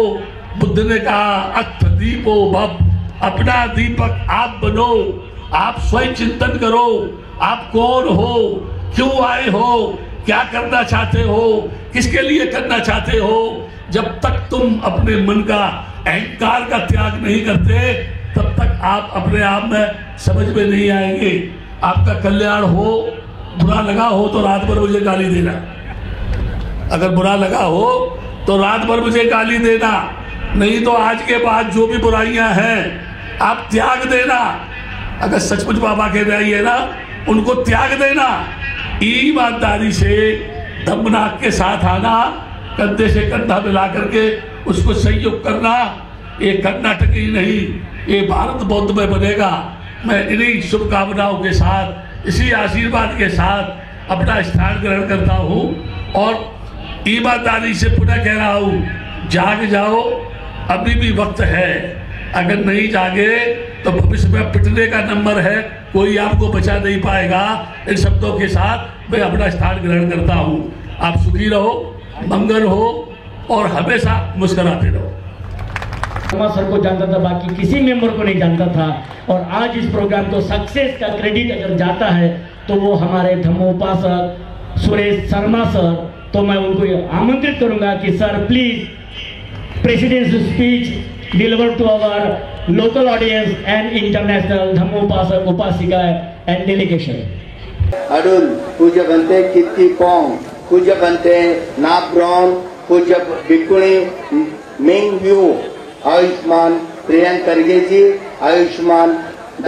बुद्ध ने कहा अथ दीपो भव, अपना दीपक आप बनो, आप स्वयं चिंतन करो, आप कौन हो, क्यों आए हो, क्या करना चाहते हो, किसके लिए करना चाहते हो। जब तक तुम अपने मन का अहंकार का त्याग नहीं करते तब तक आप अपने आप में समझ में नहीं आएंगे। आपका कल्याण हो, बुरा लगा हो तो रात भर मुझे गाली देना, अगर बुरा लगा हो तो रात भर मुझे गाली देना, नहीं तो आज के बाद जो भी बुराइयां हैं आप त्याग देना। अगर सचमुच बाबा कह रही है ना, उनको त्याग देना, ईमानदारी से दमनाक के साथ आना, कंधे से कंधा मिला करके उसको सहयोग करना। ये कर्नाटक ही नहीं, ये भारत बौद्ध में बनेगा। मैं इन्हीं शुभकामनाओं के साथ, इसी आशीर्वाद के साथ अपना स्थान ग्रहण करता हूँ और ईमानदारी से पुनः कह रहा हूँ, जाग जाओ, अभी भी वक्त है। अगर नहीं जागे तो भविष्य में पिटने का नंबर है, कोई आपको बचा नहीं पाएगा। इन शब्दों के साथ मैं अपना स्थान ग्रहण करता हूँ। आप सुखी रहो, मंगल हो और हमेशा मुस्कुराते रहो। सर को जानता था, बाकी किसी मेंबर को नहीं जानता था, और आज इस प्रोग्राम को सक्सेस का क्रेडिट अगर जाता है तो वो हमारे धम्मोपासक सुरेश शर्मा सर। तो मैं उनको आमंत्रित करूंगा कि sir please president's speech deliver to our local audience and international धम्मोपासक उपासिका एंड डेलीगेशन। अरुण पूज्य बनते कीर्ति पोंग, पूज्य बनते नाब्रॉन, पूज्य भिकुणी मिंग यू, आयुष्मान प्रियंक करगे जी, आयुष्मान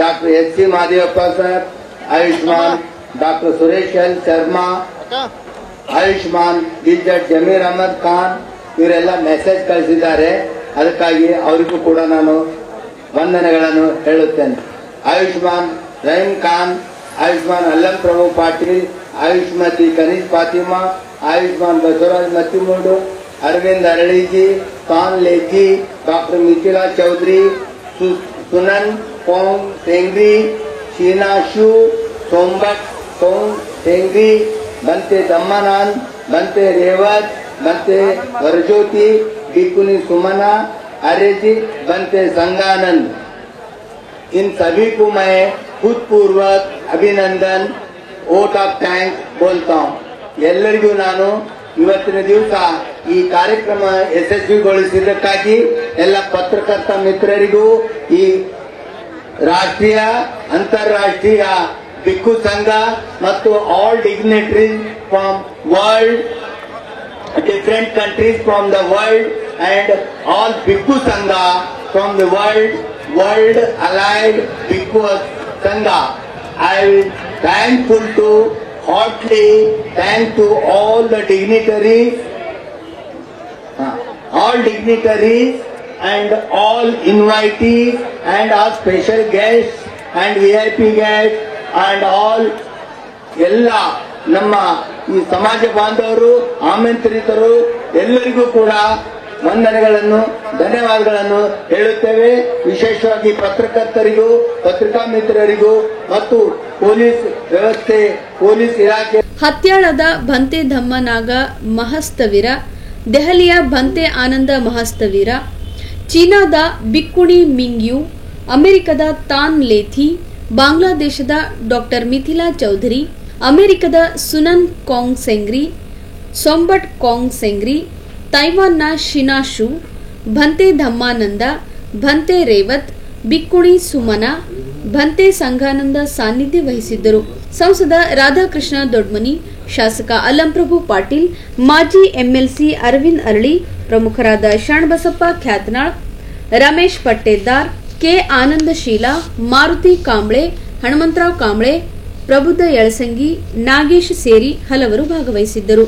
डॉक्टर S.C. महादेवप्पा साहब, आयुष्मान डॉक्टर सुरेश एल शर्मा, ಆಯುಷ್ಮಾನ್ ಡಿಜೆಟ್ ಜಮೀರ್ ಅಹಮದ್ ಖಾನ್ ಇವರೆಲ್ಲ ಮೆಸೇಜ್ ಕಳಿಸಿದ್ದಾರೆ. ಅದಕ್ಕಾಗಿ ಅವರಿಗೂ ಕೂಡ ನಾನು ವಂದನೆಗಳನ್ನು ಹೇಳುತ್ತೇನೆ. ಆಯುಷ್ಮಾನ್ ರಹೀಂ ಖಾನ್, ಆಯುಷ್ಮಾನ್ ಅಲ್ಲಂ ಪ್ರಭು ಪಾಟೀಲ್, ಆಯುಷ್ಮತಿ ಕನೀಜ್ ಫಾತಿಮಾ, ಆಯುಷ್ಮಾನ್ ಬಸವರಾಜ್ ಮತ್ತಿಮೂಡು, अरविंद अरड़ीजी, तान लेची, डॉक्टर मिथिला चौधरी, सुनन पोंग टेंगरी, शीना शू, सोमबट पोंग टेंगरी, बनते दम्मानंद, बनते रेवत, बनते वरज्योति, बिकुनी सुमना, आर्यजी, बनते संगानंद. इन सभी को मैं हृदयपूर्वक अभिनंदन, वोट ऑफ थैंक्स बोलता हूँ. ಎಲ್ಲರಿಗೂ ನಾನು ಇವತ್ತಿನ ದಿವಸ ಈ ಕಾರ್ಯಕ್ರಮ ಯಶಸ್ವಿಗೊಳಿಸಿದ್ದಕ್ಕಾಗಿ ಎಲ್ಲ ಪತ್ರಕರ್ತ ಮಿತ್ರರಿಗೂ ಈ ರಾಷ್ಟ್ರೀಯ ಅಂತಾರಾಷ್ಟ್ರೀಯ ಭಿಕ್ಷು ಸಂಘ ಮತ್ತು all dignitaries from world different countries from the world and all Bhikkhu Sangha from the world allied Bhikkhu Sangha. I am thankful to heartily thank to all the dignitaries and all invitees and our special guests and VIP guests and all ಎಲ್ಲ ನಮ್ಮ ಈ ಸಮಾಜ ಬಾಂಧವರು ಆಮಂತ್ರಿತರು ಎಲ್ಲರಿಗೂ ಕೂಡ ವಂದನೆಗಳನ್ನು ಧನ್ಯವಾದಗಳನ್ನು ಹೇಳುತ್ತೇವೆ. ವಿಶೇಷವಾಗಿ ಪತ್ರಕರ್ತರಿಗೂ ಪತ್ರಿಕಾ ಮಿತ್ರರಿಗೂ ಮತ್ತು ಪೊಲೀಸ್ ವ್ಯವಸ್ಥೆ ಪೊಲೀಸ್ ಇಲಾಖೆ. ಹತ್ಯಾಳದ ಭಂತೆ ಧಮ್ಮನಾಗ ಮಹಸ್ತವೀರ, ದೆಹಲಿಯ ಭಂತೆ ಆನಂದ ಮಹಸ್ತವೀರ, ಚೀನಾದ ಬಿಕ್ಕುಣಿ ಮಿಂಗ್ಯು, ಅಮೆರಿಕದ ತಾನ್ ಲೇಥಿ, ಬಾಂಗ್ಲಾದೇಶದ ಡಾಕ್ಟರ್ ಮಿಥಿಲಾ ಚೌಧರಿ, ಅಮೆರಿಕದ ಸುನನ್ ಕಾಂಗ್ ಸೆಂಗ್ರಿ, ಸೊಂಬಟ್ ಕಾಂಗ್ ಸೆಂಗ್ರಿ, ತೈವಾನ್ನ ಶಿನಾಶು, ಭಂತೆ ಧಮ್ಮಾನಂದ, ಭಂತೆ ರೇವತ್, ಬಿಕ್ಕುಣಿ ಸುಮನ, ಭಂತೆ ಸಂಘಾನಂದ ಸಾನ್ನಿಧ್ಯ ವಹಿಸಿದ್ದರು. ಸಂಸದ ರಾಧಾಕೃಷ್ಣ ದೊಡ್ಮನಿ, ಶಾಸಕ ಅಲ್ಲಂಪ್ರಭು ಪಾಟೀಲ್, ಮಾಜಿ ಎಂಎಲ್ಸಿ ಅರವಿಂದ್ ಅರಳಿ, ಪ್ರಮುಖರಾದ ಶರಣಬಸಪ್ಪ ಖ್ಯಾತನಾಳ್, ರಮೇಶ್ ಪಟ್ಟೇದಾರ್, ಕೆ ಆನಂದಶೀಲ, ಮಾರುತಿ ಕಾಂಬ್ಳೆ, ಹನುಮಂತರಾವ್ ಕಾಂಬ್ಳೆ, ಪ್ರಬುದ್ಧ ಯಳಸಂಗಿ, ನಾಗೇಶ್ ಸೇರಿ ಹಲವರು ಭಾಗವಹಿಸಿದ್ದರು.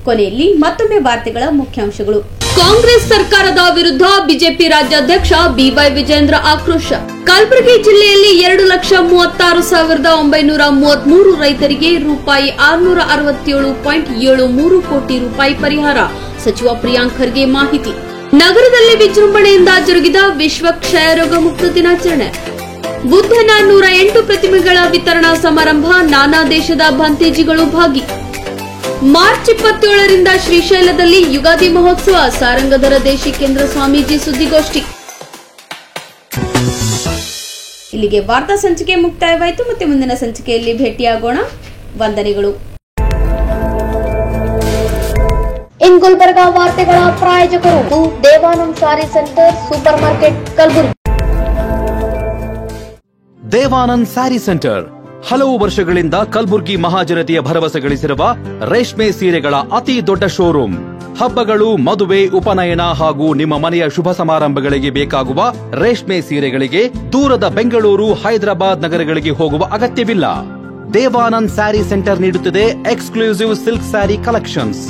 ಕೊನೆಯಲ್ಲಿ ಮತ್ತೊಮ್ಮೆ ವಾರ್ತೆಗಳ ಮುಖ್ಯಾಂಶಗಳು. ಕಾಂಗ್ರೆಸ್ ಸರ್ಕಾರದ ವಿರುದ್ಧ ಬಿಜೆಪಿ ರಾಜ್ಯಾಧ್ಯಕ್ಷ ಬಿವೈ ವಿಜೇಂದ್ರ ಆಕ್ರೋಶ. ಕಲಬುರಗಿ ಜಿಲ್ಲೆಯಲ್ಲಿ 2,36,933 ರೈತರಿಗೆ ರೂಪಾಯಿ 667.73 ಕೋಟಿ ರೂಪಾಯಿ ಪರಿಹಾರ, ಸಚಿವ ಪ್ರಿಯಾಂಕ್ ಖರ್ಗೆ ಮಾಹಿತಿ. ನಗರದಲ್ಲಿ ವಿಜೃಂಭಣೆಯಿಂದ ಜರುಗಿದ ವಿಶ್ವ ಕ್ಷಯರೋಗ ಮುಕ್ತ ದಿನಾಚರಣೆ. ಬುದ್ಧನ 108 ಪ್ರತಿಮೆಗಳ ವಿತರಣಾ ಸಮಾರಂಭ, ನಾನಾ ದೇಶದ ಭಂತೇಜಿಗಳು ಭಾಗಿ. ಮಾರ್ಚ್ 27ರಿಂದ ಶ್ರೀಶೈಲದಲ್ಲಿ ಯುಗಾದಿ ಮಹೋತ್ಸವ, ಸಾರಂಗಧರ ದೇಶಿಕೇಂದ್ರ ಸ್ವಾಮೀಜಿ ಸುದ್ದಿಗೋಷ್ಠಿ. ಇಲ್ಲಿಗೆ ವಾರ್ತಾ ಸಂಚಿಕೆ ಮುಕ್ತಾಯವಾಯಿತು. ಮತ್ತೆ ಮುಂದಿನ ಸಂಚಿಕೆಯಲ್ಲಿ ಭೇಟಿಯಾಗೋಣ. ವಂದನೆಗಳು. ಇನ್ ಗುಲ್ಬರ್ಗಾ ವಾರ್ತೆಗಳ ಪ್ರಾಯೋಜಕರು Devanand sari centre super market Kalaburagi. Devanand sari centre ಹಲವು ವರ್ಷಗಳಿಂದ ಕಲಬುರ್ಗಿ ಮಹಾಜನತೆಯ ಭರವಸೆ ಗಳಿಸಿರುವ ರೇಷ್ಮೆ ಸೀರೆಗಳ ಅತಿ ದೊಡ್ಡ ಶೋರೂಮ್. ಹಬ್ಬಗಳು, ಮದುವೆ, ಉಪನಯನ ಹಾಗೂ ನಿಮ್ಮ ಮನೆಯ ಶುಭ ಸಮಾರಂಭಗಳಿಗೆ ಬೇಕಾಗುವ ರೇಷ್ಮೆ ಸೀರೆಗಳಿಗೆ ದೂರದ ಬೆಂಗಳೂರು, ಹೈದರಾಬಾದ್ ನಗರಗಳಿಗೆ ಹೋಗುವ ಅಗತ್ಯವಿಲ್ಲ. ದೇವಾನಂದ್ ಸ್ಯಾರಿ ಸೆಂಟರ್ ನೀಡುತ್ತಿದೆ exclusive silk sari collections.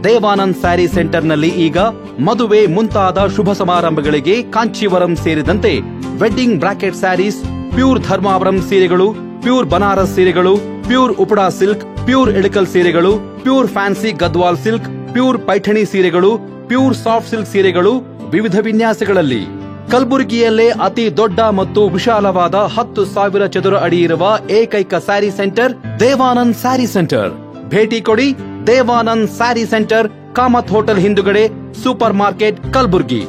Devanand sari ಸೆಂಟರ್ನಲ್ಲಿ ಈಗ ಮದುವೆ ಮುಂತಾದ ಶುಭ ಸಮಾರಂಭಗಳಿಗೆ ಕಾಂಚೀವರಂ ಸೇರಿದಂತೆ wedding brocade saris, pure Dharmavaram ಸೀರೆಗಳು, ಪ್ಯೂರ್ ಬನಾರಸ್ ಸೀರೆಗಳು, pure Uppada silk, pure Ilkal ಸೀರೆಗಳು, pure fancy Gadwal silk, pure Paithani ಸೀರೆಗಳು, ಪ್ಯೂರ್ ಸಾಫ್ಟ್ ಸಿಲ್ಕ್ ಸೀರೆಗಳು ವಿವಿಧ ವಿನ್ಯಾಸಗಳಲ್ಲಿ. ಕಲಬುರಗಿಯಲ್ಲೇ ಅತಿ ದೊಡ್ಡ ಮತ್ತು ವಿಶಾಲವಾದ 10,000 ಚದುರ ಅಡಿ ಇರುವ ಏಕೈಕ ಸ್ಯಾರಿ ಸೆಂಟರ್ ದೇವಾನಂದ್ ಸ್ಯಾರಿ ಸೆಂಟರ್. ಭೇಟಿ ಕೊಡಿ. ದೇವಾನಂದ್ ಸ್ಯಾರಿ ಸೆಂಟರ್, ಕಾಮತ್ ಹೋಟೆಲ್ ಹಿಂದುಗಡೆ, ಸೂಪರ್ ಮಾರ್ಕೆಟ್, ಕಲಬುರಗಿ.